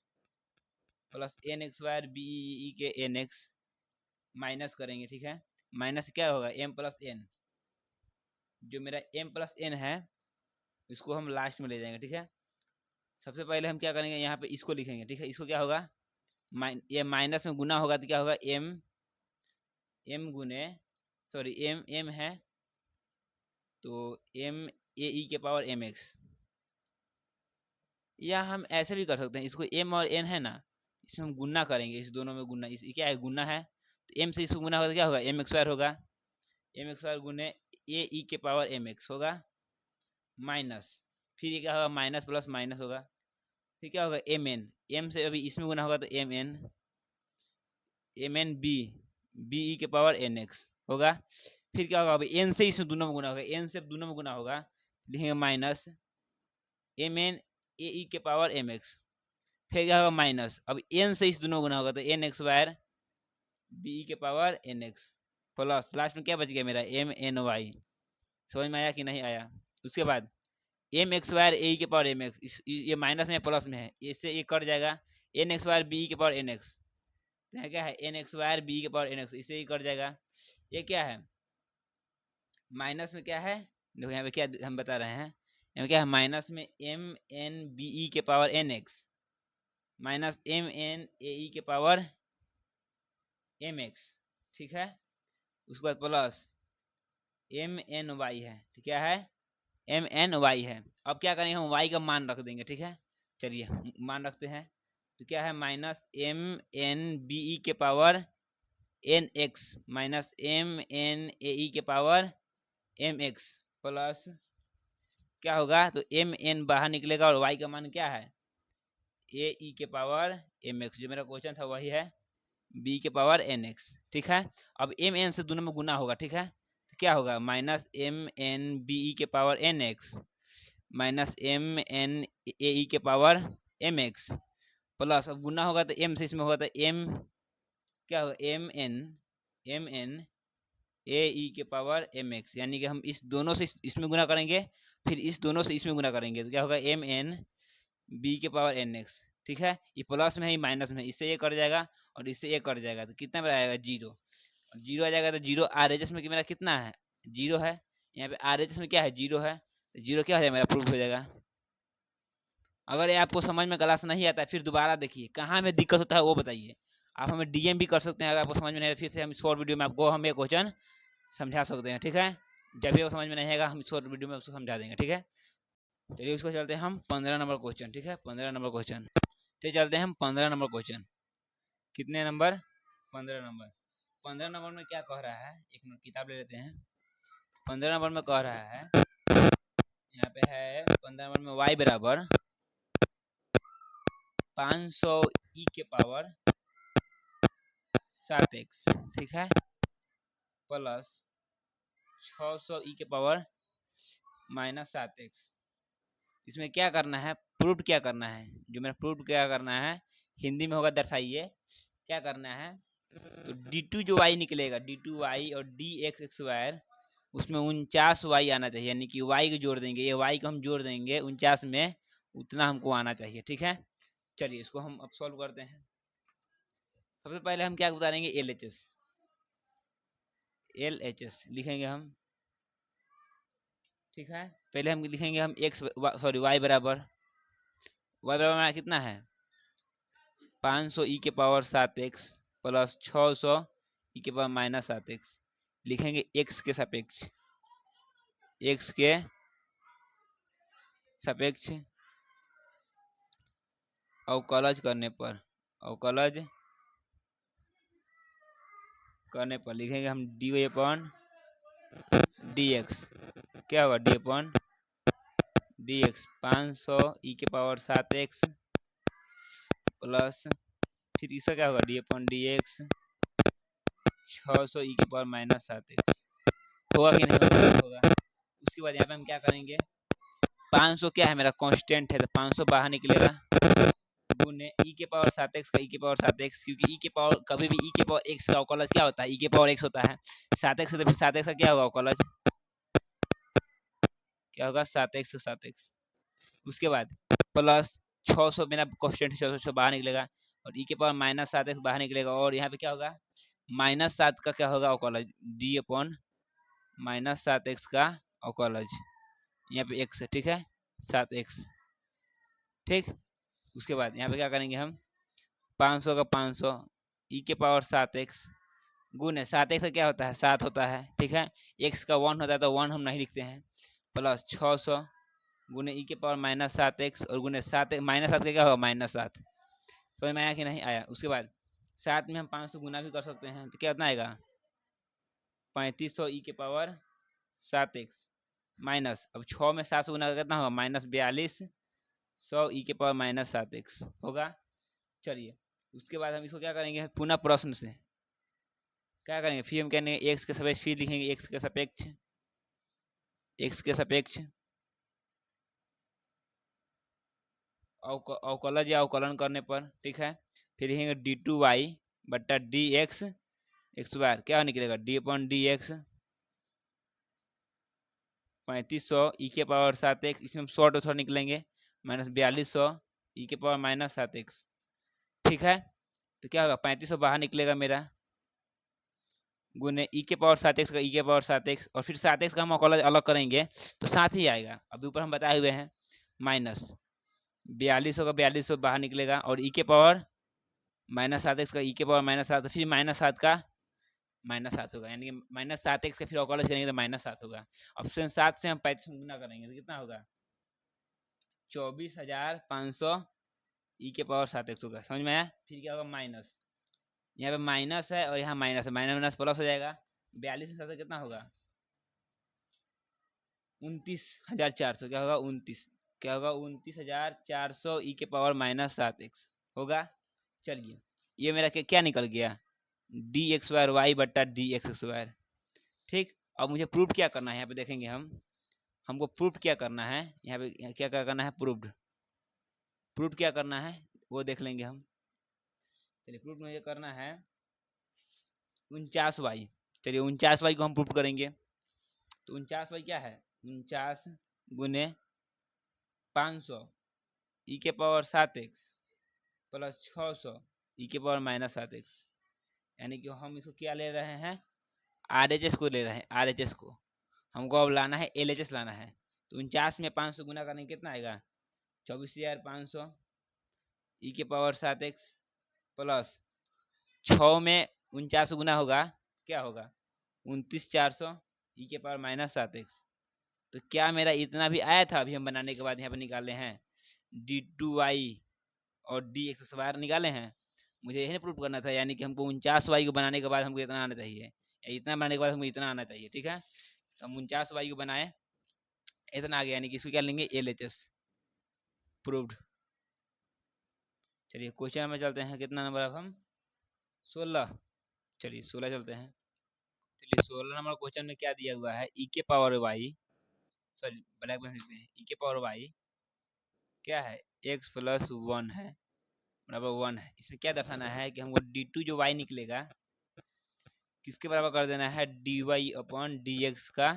plus n x square b ई के एन एक्स माइनस करेंगे, ठीक है। माइनस क्या होगा m प्लस एन, जो मेरा m प्लस एन है इसको हम लास्ट में ले जाएंगे, ठीक है। सबसे पहले हम क्या करेंगे यहाँ पे इसको लिखेंगे, ठीक है। इसको क्या होगा ये माइनस में गुना होगा तो क्या होगा m गुने सॉरी m है तो m ए ई के पावर एम एक्स, या हम ऐसे भी कर सकते हैं इसको m और n है ना इसमें हम गुना करेंगे, इस दोनों में गुना, इस क्या है गुना है तो m से इसको गुना होगा तो क्या होगा एम एक्स स्क्वायर होगा, एम एक्स स्क्वायर गुने ए ई के पावर एम एक्स होगा माइनस, फिर ये क्या होगा माइनस प्लस माइनस होगा, फिर क्या होगा एम एन, एम से अभी इसमें गुना होगा तो एम एन बी बी ई के पावर एन एक्स होगा। फिर क्या होगा अभी एन से इसमें दोनों में गुना होगा, एन से दोनों में गुना होगा लिखेंगे माइनस एम एन ए ई के पावर एम एक्स, फिर क्या होगा माइनस, अब एन से इस दोनों गुना होगा तो एन एक्स वायर बी ई के power N X, plus last में क्या बच गया मेरा एम एन वाई। समझ में आया कि नहीं आया? उसके बाद एम एक्स वायर ए के पावर एम एक्स, ये माइनस में प्लस में है, इससे ये कट जाएगा, एन एक्स वायर बी के पावर एन एक्स, तो क्या है एन एक्स वायर बी के पावर एन एक्स, इससे ही कट जाएगा। ये क्या है माइनस में क्या है, देखो यहाँ पे क्या हम बता रहे हैं, यहाँ पे क्या है माइनस में एम एन बी ई के power N X minus M N A ई के पावर एम एक्स, ठीक है। उसके बाद प्लस एम एन वाई है, तो क्या है एम एन वाई है। अब क्या करेंगे हम वाई का मान रख देंगे, ठीक है। चलिए मान रखते हैं, तो क्या है minus M N B E के power N X minus M N A ई के पावर एम एक्स प्लस क्या होगा, तो एम एन बाहर निकलेगा और वाई का मान क्या है ए ई के पावर एम एक्स, जो मेरा क्वेश्चन था वही है बी के पावर एन एक्स, ठीक है। अब एम एन से दोनों में गुना होगा, ठीक है, तो क्या होगा minus M N B E के power N X minus M N A ई के पावर एम एक्स प्लस, अब गुना होगा तो एम से इसमें होगा तो एम क्या होगा एम एन ए ई के पावर एम एक्स, यानी कि हम इस दोनों से इसमें गुना करेंगे, फिर इस दोनों से इसमें गुना करेंगे, तो क्या होगा एम एन बी के पावर एन एक्स, ठीक है। ये प्लस में है, ये माइनस में है, इससे ये कट जाएगा और इससे ये कट जाएगा, तो कितना मेरा आएगा जीरो, जीरो आ जाएगा, तो जीरो आर एच एस में मेरा कितना है जीरो है, यहाँ पे आर एच एस में क्या है जीरो है, तो जीरो क्या हो जाएगा मेरा प्रूफ हो जाएगा। अगर ये आपको समझ में क्लास नहीं आता है फिर दोबारा देखिए, कहाँ में दिक्कत होता है वो बताइए, आप हमें डीएम भी कर सकते हैं, अगर आपको समझ में नहीं आए फिर से हम शॉर्ट वीडियो में आपको हम ये क्वेश्चन समझा सकते हैं, ठीक है। जब भी वो समझ में नहीं आएगा हम शॉर्ट वीडियो में उसको समझा देंगे, ठीक है। चलिए उसको चलते हैं हम 15 नंबर क्वेश्चन, ठीक है 15 नंबर क्वेश्चन, तो चलते हैं हम 15 नंबर क्वेश्चन, कितने नंबर 15 नंबर। 15 नंबर में क्या कह रहा है, एक मिनट किताब ले लेते हैं। 15 नंबर में कह रहा है, यहाँ पे है 15 नंबर में y बराबर 500 ई के पावर 7x, ठीक है, प्लस 600 ई के पावर माइनस 7x। इसमें क्या करना है प्रूफ क्या करना है, जो मेरा प्रूफ क्या करना है हिंदी में होगा, दर्शाइए क्या करना है। तो d2 जो y निकलेगा d2 y और dx एक्स वायर उसमें 49 y आना चाहिए, यानी कि y को जोड़ देंगे, ये y को हम जोड़ देंगे 49 में, उतना हमको आना चाहिए, ठीक है। चलिए इसको हम अब सॉल्व करते हैं। सबसे पहले हम क्या उतारेंगे एल एच एस लिखेंगे हम, ठीक है। पहले हम लिखेंगे हम y बराबर हमारा कितना है 500 ई के पावर 7x प्लस 600 ई के पावर माइनस 7x, लिखेंगे x के सापेक्ष, x के सापेक्ष अवकलज करने पर, अवकलज करने पर लिखेंगे हम dy अपॉन dx, क्या होगा डी अपॉन dx 500 ई के पावर 7x प्लस फिर इसका क्या होगा डी अपॉन dx 600 ई के पावर माइनस 7x, होगा कि नहीं होगा। उसके बाद यहाँ पे हम क्या करेंगे 500 क्या है मेरा कांस्टेंट है, तो 500 बाहर निकलेगा गुने ई के पावर 7x का ई के पावर 7x, क्योंकि ई के पावर कभी भी ई के पावर x का अवकलज क्या होता है ई के पावर x होता है, 7x से तो फिर 7x का क्या होगा अवकलज, क्या होगा 7x 7x। उसके बाद प्लस 600 मेरा कांस्टेंट 600 बाहर निकलेगा और ई के पावर माइनस 7x बाहर निकलेगा, और यहाँ पे क्या होगा माइनस 7 का क्या होगा अवकलज डी अपॉन माइनस 7x का अवकलज, यहाँ पे x है, ठीक है 7x, ठीक। उसके बाद यहाँ पे क्या करेंगे हम 500 का 500 ई के पावर 7x गुने 7x का क्या होता है 7 होता है, ठीक है, x का 1 होता है तो 1 हम नहीं लिखते हैं, प्लस 600 गुने ई के पावर माइनस 7x और गुने 7 माइनस 7 का क्या होगा माइनस 7। समझ में आया कि नहीं आया। उसके बाद 7 में हम 500 गुना भी कर सकते हैं, तो क्या कितना आएगा 3500 ई के पावर 7x माइनस, अब 6 में 7 से गुना का कितना होगा माइनस 4200 ई के पावर माइनस 7x होगा। चलिए उसके बाद हम इसको क्या करेंगे पुनः प्रश्न से क्या करेंगे, फिर हम कहेंगे एक्स के सापेक्ष, फिर लिखेंगे एक्स के सापेक्ष, एक्स के सापेक्ष अवकलज या अवकलन करने पर, ठीक है। फिर लिखेंगे d2y बट्टा dx एक्स बार क्या निकलेगा, d अपॉन डी एक्स 3500 ई के पावर 7x, इसमें हम 100 तो निकलेंगे, माइनस 4200 ई के पावर माइनस 7x, ठीक है। तो क्या होगा, 3500 बाहर निकलेगा मेरा, गुने ई के पावर 7x का ई के पावर 7x, और फिर 7x का हम अलग करेंगे तो साथ ही आएगा, अभी ऊपर हम बताए हुए हैं, माइनस 4200 का 4200 बाहर निकलेगा, और ई के पावर माइनस 7x का ई के पावर माइनस 7, फिर माइनस 7 का माइनस 7 होगा, यानी कि माइनस 7x का फिर अवकलज करेंगे तो माइनस 7 होगा। ऑप्शन 7 से हम 35 गुना करेंगे तो कितना होगा, 24,500 ई के पावर 7x होगा, समझ में आया। फिर क्या होगा, माइनस, यहाँ पे माइनस है और यहाँ माइनस है, माइनस माइनस प्लस हो जाएगा, 42 में 7 कितना होगा, 29,400, क्या होगा 29, क्या होगा 29,400 ई के पावर माइनस 7x होगा। चलिए ये मेरा क्या निकल गया, डी एक्स वायर वाई बट्टा डी एक्स वायर, ठीक। अब मुझे प्रूफ क्या करना है, यहाँ पे देखेंगे हमको प्रूफ क्या करना है, यहाँ पे क्या क्या करना है, प्रूफ क्या करना है वो देख लेंगे हम। चलिए प्रूफ मुझे करना है 49y, चलिए 49y को हम प्रूफ करेंगे। तो 49y क्या है, 49 गुने 500 ई के पावर 7x प्लस 600 ई के पावर माइनस 7x, यानी कि हम इसको क्या ले रहे हैं, RHS को ले रहे हैं, RHS को हमको अब लाना है, LHS लाना है। तो 49 में 500 गुना करने कितना आएगा, 24,500 ई के पावर 7x प्लस 6 में 49 गुना होगा, क्या होगा 29,400 ई के पावर माइनस 7x। तो क्या मेरा इतना भी आया था, अभी हम बनाने के बाद यहाँ पे निकाले हैं, d2y और dx बाहर निकाले हैं, मुझे यही प्रूफ करना था, यानी कि हमको 49y को बनाने के बाद हमको इतना आना चाहिए, या इतना बनाने के बाद हमको इतना आना चाहिए, ठीक है। तो हम 49y को बनाए, इतना आ गया, यानी कि इसको क्या लेंगे, LHS प्रूव्ड। चलिए क्वेश्चन में चलते हैं, कितना नंबर अब हम 16, चलिए 16 चलते हैं। चलिए 16 नंबर क्वेश्चन में क्या दिया हुआ है, ई के पावर वाई, सॉरी ब्लैक में लिखते हैं, ई के पावर वाई क्या है, x प्लस 1 है बराबर 1 है। इसमें क्या दर्शाना है कि हमको d2 जो y निकलेगा किसके बराबर कर देना है, dy अपॉन dx का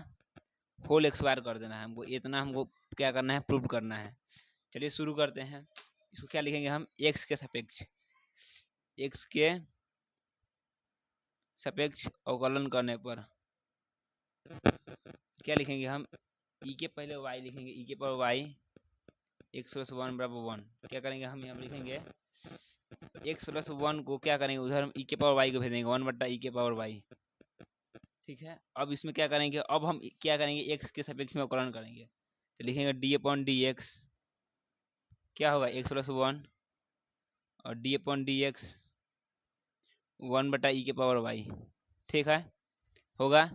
होल x बार कर देना है हमको, इतना हमको क्या करना है, प्रूव करना है। चलिए शुरू करते हैं, इसको क्या लिखेंगे हम, x के सापेक्ष अवकलन करने पर क्या लिखेंगे हम, ई के पहले y लिखेंगे, ई के पावर y x प्लस 1 बराबर 1, क्या करेंगे हम यहाँ लिखेंगे x प्लस 1 को क्या करेंगे, उधर हम ई के पावर y को भेजेंगे 1 बट्टा ई के पावर y, ठीक है। अब इसमें क्या करेंगे, अब हम क्या करेंगे, x के सापेक्ष में अवकलन करेंगे, तो लिखेंगे d अपॉन डी एक्स, क्या होगा x प्लस 1 और d अपॉन डी एक्स 1 बटा ई के पावर y, ठीक है, होगा।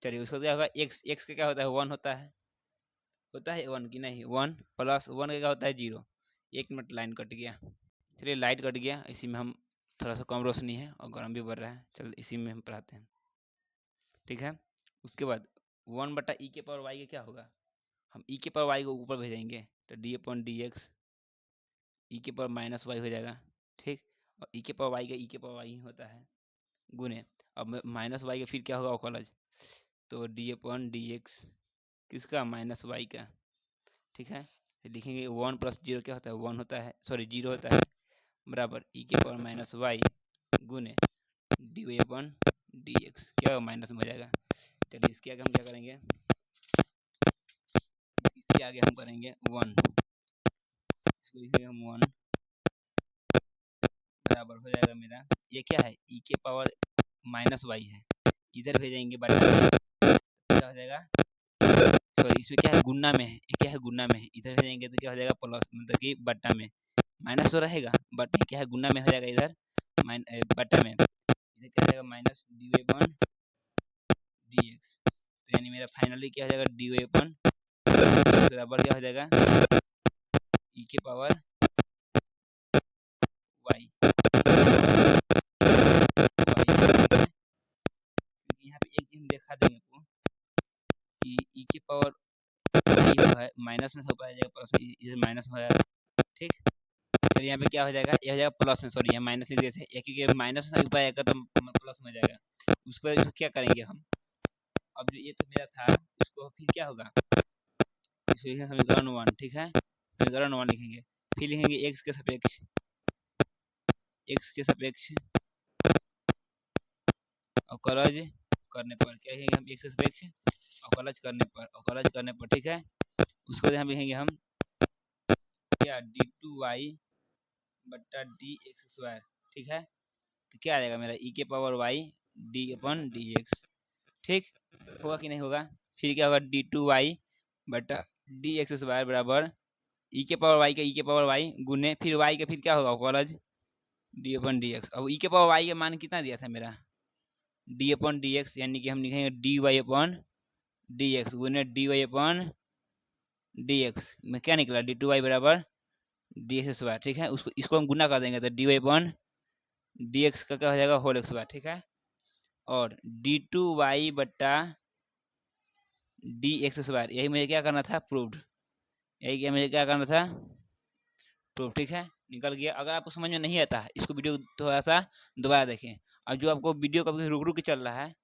चलिए उसको क्या होगा, x का क्या होता है, 1 होता है 1 की नहीं, 1 प्लस 1 का क्या होता है 0। 1 मिनट लाइन कट गया, चलिए लाइट कट गया, इसी में हम थोड़ा सा कम रोशनी है और गर्म भी बढ़ रहा है, चल इसी में हम पढ़ाते हैं, ठीक है। उसके बाद 1 बटा ई के पावर वाई का क्या होगा, हम ई के पावर वाई को ऊपर भेजेंगे तो डी अपॉन डी एक्स ई के पावर माइनस वाई हो जाएगा, ठीक। और ई के पावर वाई का ई के पावर वाई होता है गुने, अब माइनस वाई का फिर क्या होगा अवकलज, तो डी अपॉन डी एक्स किसका, माइनस वाई का, ठीक है। लिखेंगे 1 प्लस 0 क्या होता है, 1 होता है, सॉरी 0 होता है, बराबर ई के पावर माइनस वाई गुने d Y upon D x, क्या होगा माइनस में हो जाएगा। चलिए इसके आगे हम क्या करेंगे, इसके आगे हम करेंगे 1, इसको लिखेंगे हम 1 बराबर हो जाएगा मेरा, ये क्या है ई के पावर माइनस वाई है, इधर भेजेंगे बटा, क्या हो जाएगा, सॉरी इसमें क्या है गुन्ना में है, ये क्या है गुन्ना में है, इधर भेजेंगे तो क्या हो जाएगा प्लस, मतलब कि बट्टा में, माइनस तो रहेगा बट क्या है गुन्ना में हो जाएगा, इधर बट्टा में, इधर क्या हो जाएगा minus d Y upon D x, तो यानी मेरा फाइनली क्या हो जाएगा, डी वाई अपॉन बराबर क्या हो जाएगा ई के पावर वाई, यहाँ पे एक चीज देखा देंगे आपको कि ई के पावर वाई जो है माइनस में से ऊपर आ जाएगा, प्लस इधर माइनस हो जाएगा, ठीक। क्या हो जाएगा, ये हो जाएगा प्लस में, सॉरी यहाँ माइनस लिख दिए थे, एक ही माइनस में ऊपर आएगा तो प्लस में हो जाएगा। उसको क्या करेंगे हम, अब जो ये तो मेरा था उसको फिर क्या होगा, समीकरण 1, ठीक है, समीकरण 1 लिखेंगे, फिर लिखेंगे एक्स के सापेक्ष, एक्स के सापेक्ष अवकलज करने पर, क्या लिखेंगे हम, एक्स के सापेक्ष अवकलज करने पर, अवकलज करने पर, ठीक है। उसको यहाँ लिखेंगे हम क्या, d2y बट्टा dx², ठीक है। तो क्या आ जाएगा मेरा e के पावर y d/dx, ठीक होगा कि नहीं होगा। फिर क्या होगा, d2y बट्टा dx² बराबर e के पावर y का e के पावर y गुने फिर y का फिर क्या होगा अवकलज d/dx। अब e के पावर y का मान कितना दिया था मेरा, d/dx, यानी कि हम लिखेंगे dy/dx गुने dy/dx में क्या निकला, d2y बराबर dx², ठीक है। उसको इसको हम गुना कर देंगे तो dy/dx का क्या हो जाएगा, होल x², ठीक है। और d2y बट्टा dx², यही मुझे क्या करना था, प्रूव्ड, यही क्या मुझे क्या करना था, प्रूफ, ठीक है, निकल गया। अगर आपको समझ में नहीं आता है इसको वीडियो थोड़ा सा दोबारा देखें। अब जो आपको वीडियो कभी रुक रुक के चल रहा है,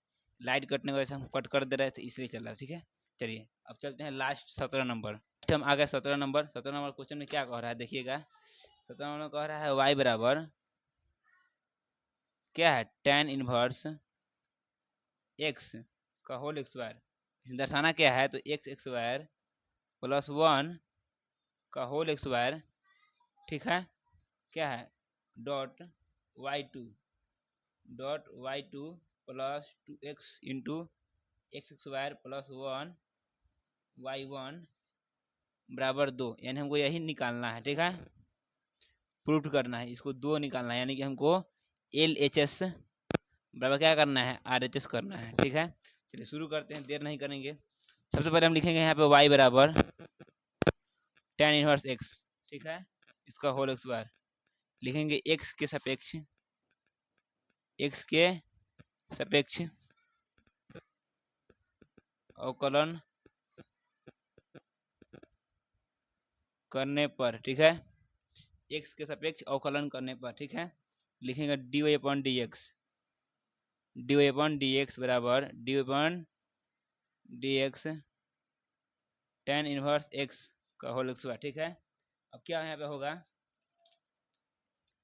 लाइट कटने की वजह से हम कट कर दे रहे थे इसलिए चल रहा है, ठीक है। चलिए अब चलते हैं लास्ट 17 नंबर, हम आ गए 17 नंबर। 17 नंबर क्वेश्चन में क्या कह रहा है देखिएगा, 17 नंबर कह रहा है y बराबर क्या है, tan इनवर्स x का होल x², दर्शाना क्या है तो x² प्लस 1 का होल x², ठीक है, क्या है dot y2 plus 2x into x² plus 1 y1 बराबर 2, यानी हमको यही निकालना है, ठीक है, प्रूफ करना है, इसको 2 निकालना है, यानी कि हमको LHS बराबर क्या करना है, RHS करना है, ठीक है। चलिए शुरू करते हैं, देर नहीं करेंगे। सबसे पहले हम लिखेंगे यहाँ पे y बराबर tan इनवर्स x, ठीक है, इसका होल x² लिखेंगे, x के सापेक्ष, x के सापेक्ष अवकलन करने पर, ठीक है, x के सापेक्ष अवकलन करने पर, ठीक है, लिखेंगे dy/dx, dy/dx बराबर dy/dx tan इनवर्स x का होल x², ठीक है। अब क्या यहाँ पे होगा,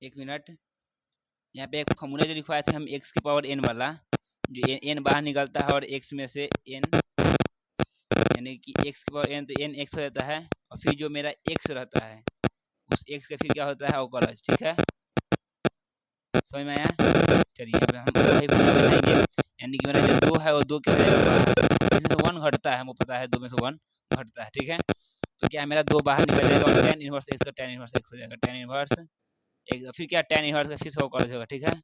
एक मिनट, यहाँ पे एक फॉर्मूला जो लिखवाए थे हम x के पावर n वाला, जो n बाहर निकलता है और x में से n, यानी कि x के पावर n तो n x हो जाता है, और फिर जो मेरा x रहता है उस x का फिर क्या होता है अवकलज, ठीक है, समझ में आया। चलिए हम वही बनाएंगे, यानी कि मेरा जो 2 है वो 2 के इसमें से 1 घटता है, हमको पता है 2 में से 1 घटता है, ठीक है। तो क्या है मेरा 2 बाहर निकल जाएगा और tan इनवर्स x का tan इनवर्स x हो जाएगा, tan इनवर्स एक, फिर क्या tan इनवर्स का फिर से अवकलज होगा, ठीक है,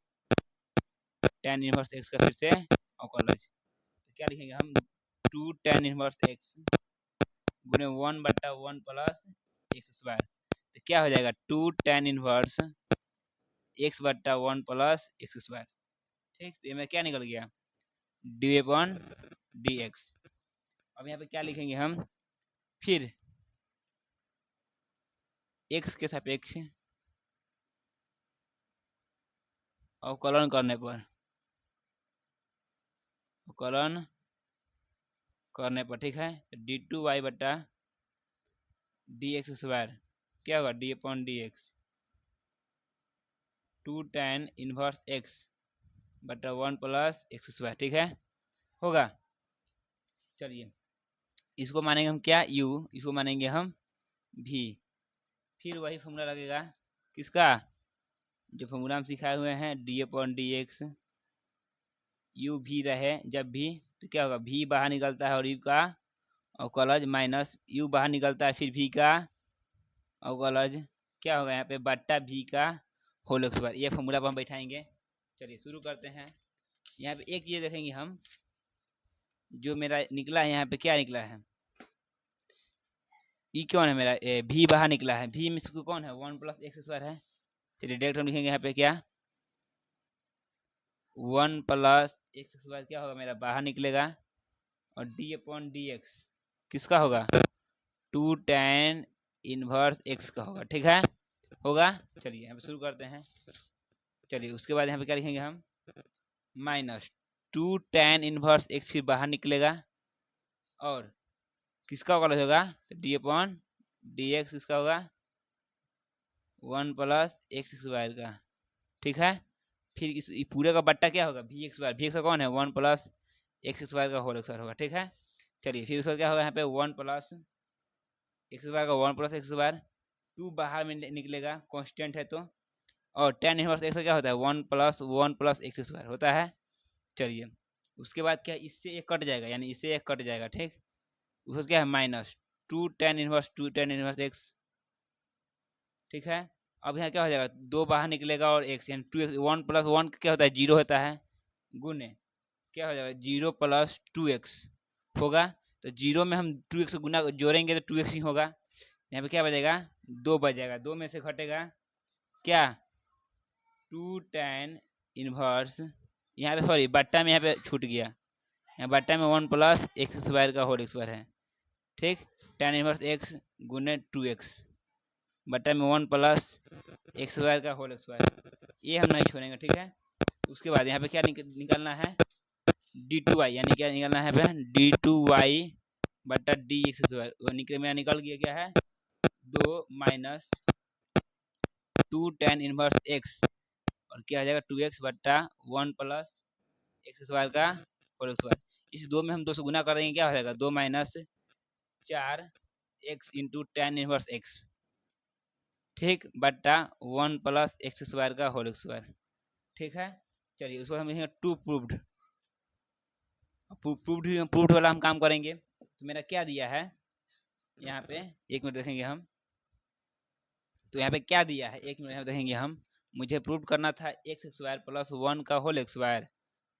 tan इनवर्स x का फिर से अवकलज, तो क्या लिखेंगे हम 2 tan इनवर्स x गुने 1/1 प्लस x², तो क्या हो जाएगा 2 tan inverse x/1 plus x², ठीक। तो ये में क्या निकल गया, dy/dx। अब यहाँ पे क्या लिखेंगे हम, फिर x के सापेक्ष अवकलन करने पर, अवकलन करने पर, ठीक है, d2y बट्टा dx² क्या होगा d/dx 2 tan इनवर्स x बटा 1 प्लस x², ठीक है, होगा। चलिए इसको मानेंगे हम क्या u, इसको मानेंगे हम v, फिर वही फॉर्मूला लगेगा किसका, जो फॉर्मूला हम सिखाए हुए हैं d/dx u v रहे जब भी, तो क्या होगा v बाहर निकलता है और u का अवकलज माइनस u बाहर निकलता है फिर v का अवकलज क्या होगा यहाँ पे बट्टा v का होल x², ये फॉर्मूला पर हम बैठाएंगे। चलिए शुरू करते हैं। यहाँ पे एक चीज देखेंगे हम, जो मेरा निकला है यहाँ पे क्या निकला है, ई कौन है मेरा, भी बाहर निकला है, भी में कौन है 1 प्लस x² है। चलिए डायरेक्ट हम लिखेंगे यहाँ पे क्या 1 प्लस x² क्या होगा मेरा बाहर निकलेगा, और d/dx किसका होगा 2 tan इनवर्स x का होगा, ठीक है। होगा। चलिए यहाँ पे शुरू करते हैं। चलिए उसके बाद यहाँ पे क्या लिखेंगे हम, माइनस 2 tan इनवर्स x फिर बाहर निकलेगा, और किसका कॉलज होगा, तो डी अपॉन डी एक्स किसका होगा, 1 प्लस एक्स स्क्वायर का। ठीक है, फिर इस पूरे का बट्टा क्या होगा, v x square, v x का कौन है, 1 प्लस एक्स स्क्वायर का होल स्क्वायर होगा। ठीक है, चलिए फिर उसका क्या होगा यहाँ पे 1 प्लस एक्स स्क्वायर का 1 प्लस एक्स स्क्वायर, 2 बाहर में निकलेगा कांस्टेंट है तो, और tan इनवर्स एक्स का क्या होता है 1 प्लस एक्स स्क्वायर होता है। चलिए उसके बाद क्या, इससे एक कट जाएगा, यानी इससे एक कट जाएगा। ठीक, उसका क्या है माइनस 2 tan इनवर्स एक्स। ठीक है, अब यहाँ क्या हो जाएगा, 2 बाहर निकलेगा और एक्स, यानी 2x, 1 प्लस 1 क्या होता है 0 होता है, गुने क्या हो जाएगा 0 प्लस 2x होगा। तो 0 में हम 2x गुना जोड़ेंगे तो 2x ही होगा। यहाँ पे क्या बचेगा, 2 बचेगा, 2 में से घटेगा क्या 2 tan इनवर्स, यहाँ पे सॉरी बट्टा में यहाँ पे छूट गया, यहाँ बट्टा में 1 प्लस एक्स स्क्वायर का होल स्क्वायर है। ठीक, tan इनवर्स x गुने 2x बट्टा में 1 प्लस एक्स स्क्वायर का होल स्क्वायर, ये हम नहीं छोड़ेंगे। ठीक है, उसके बाद यहाँ पे क्या निकालना है, d2y, यानी क्या निकालना है पे d2y बट्टा डी एक्स स्क्वायर, वो मेरा निकल गया क्या है 2 माइनस 2 tan इनवर्स x, और क्या आ जाएगा 2x बट्टा 1 प्लस एक्स स्क्वायर का होल स्क्वायर। इस 2 में हम 2 से गुना कर देंगे, क्या हो जाएगा 2 minus 4x into tan inverse x। ठीक, बट्टा 1 प्लस एक्स स्क्वायर का होल स्क्वायर। ठीक है, चलिए उसको हम लिखेंगे टू प्रूव्ड, प्रूव्ड वाला हम काम करेंगे। तो मेरा क्या दिया है यहाँ पे, एक मिनट देखेंगे हम, तो यहाँ पे क्या दिया है, एक मिनट यहाँ देखेंगे हम। मुझे प्रूव करना था एक्स स्क्वायर प्लस 1 का होल स्क्वायर,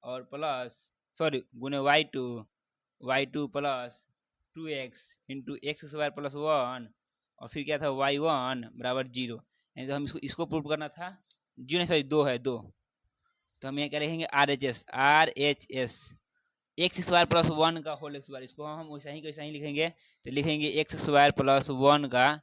और प्लस सॉरी गुने y2 plus 2x into x square plus 1, और फिर क्या था y1 बराबर 0, यानी तो हम इसको प्रूव करना था, जो नहीं सॉरी 2 है 2, तो हम यहाँ क्या लिखेंगे RHS एक्स स्क्वायर प्लस 1 का होल स्क्वायर, इसको हम वैसा ही लिखेंगे, तो लिखेंगे एक्स स्क्वायर प्लस 1 का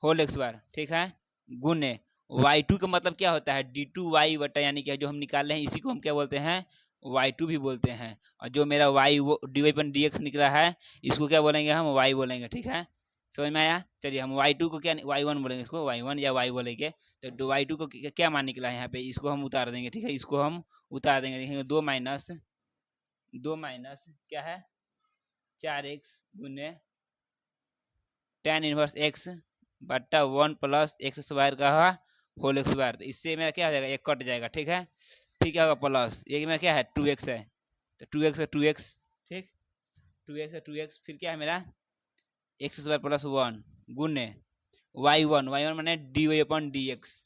होल स्क्वायर। ठीक है, गुने y2 का मतलब क्या होता है d2y बटा, यानी कि जो हम निकाल रहे हैं इसी को हम क्या बोलते हैं y2 भी बोलते हैं, और जो मेरा y dy पर dx निकला है इसको क्या बोलेंगे हम y बोलेंगे। ठीक है, समझ में आया। चलिए हम y2 को क्या y1 बोलेंगे, इसको y1 या y बोलेंगे, तो y2 को क्या मान निकला है यहाँ पे, इसको हम उतार देंगे। ठीक है, इसको हम उतार देंगे, देखेंगे 2 माइनस क्या है 4x गुने tan इनवर्स x बट्टा 1 प्लस एक्स स्क्वायर का होल स्क्वायर, तो इससे मेरा क्या हो जाएगा, एक कट जाएगा। ठीक है, फिर क्या होगा प्लस, एक मेरा क्या है 2x है, तो 2x है 2x। ठीक, 2x है 2x, फिर क्या है मेरा एक्स स्क्वायर प्लस 1 गुने y1 मैंने dy अपन dx,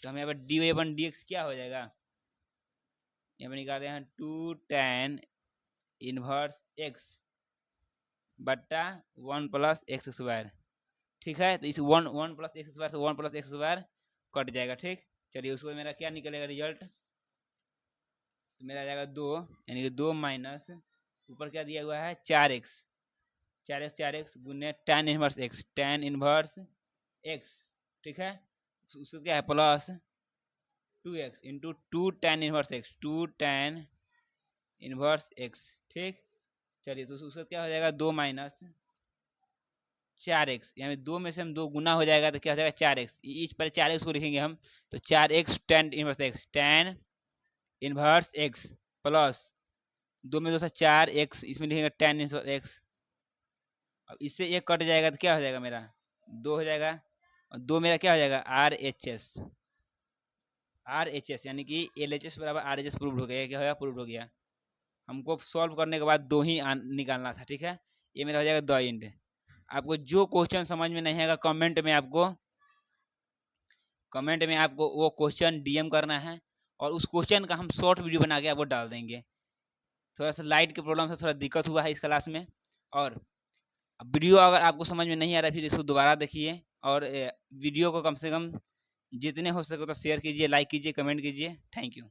तो हमें यहाँ पर dy अपन dx क्या हो जाएगा, यहाँ पर निकालते हैं 2 tan इनवर्स x बट्टा 1 प्लस एक्स स्क्वायर। ठीक है, तो इस 1 प्लस एक्स स्क्वायर से 1 प्लस एक्स स्क्वायर कट जाएगा। ठीक, चलिए उसको मेरा क्या निकलेगा रिजल्ट, तो मेरा आ जाएगा 2, यानी कि 2 माइनस ऊपर क्या दिया हुआ है 4x गुने tan इनवर्स x। ठीक है, उसको क्या है plus 2x into 2 tan inverse x। ठीक, चलिए तो उसका क्या हो जाएगा 2 माइनस 4x, यानी 2 में से हम 2 गुना हो जाएगा तो क्या हो जाएगा 4x, इस पर 4x को लिखेंगे हम, तो 4x tan inverse x plus 2 में 2 से 4x, इसमें लिखेंगे tan इनवर्स x। अब इससे एक कट जाएगा तो क्या हो जाएगा मेरा 2 हो जाएगा, और 2 मेरा क्या हो जाएगा RHS, यानी कि LHS बराबर RHS प्रूव हो गया। क्या होगा प्रूव हो गया। हमको सॉल्व करने के बाद 2 ही निकालना था। ठीक है, ये मेरा हो जाएगा द एंड। आपको जो क्वेश्चन समझ में नहीं आएगा कमेंट में आपको वो क्वेश्चन डीएम करना है, और उस क्वेश्चन का हम शॉर्ट वीडियो बना के आपको डाल देंगे। थोड़ा सा लाइट के प्रॉब्लम से थोड़ा दिक्कत हुआ है इस क्लास में, और वीडियो अगर आपको समझ में नहीं आ रहा है फिर इसको दोबारा देखिए, और वीडियो को कम से कम जितने हो सके तो शेयर कीजिए, लाइक कीजिए, कमेंट कीजिए। Thank you.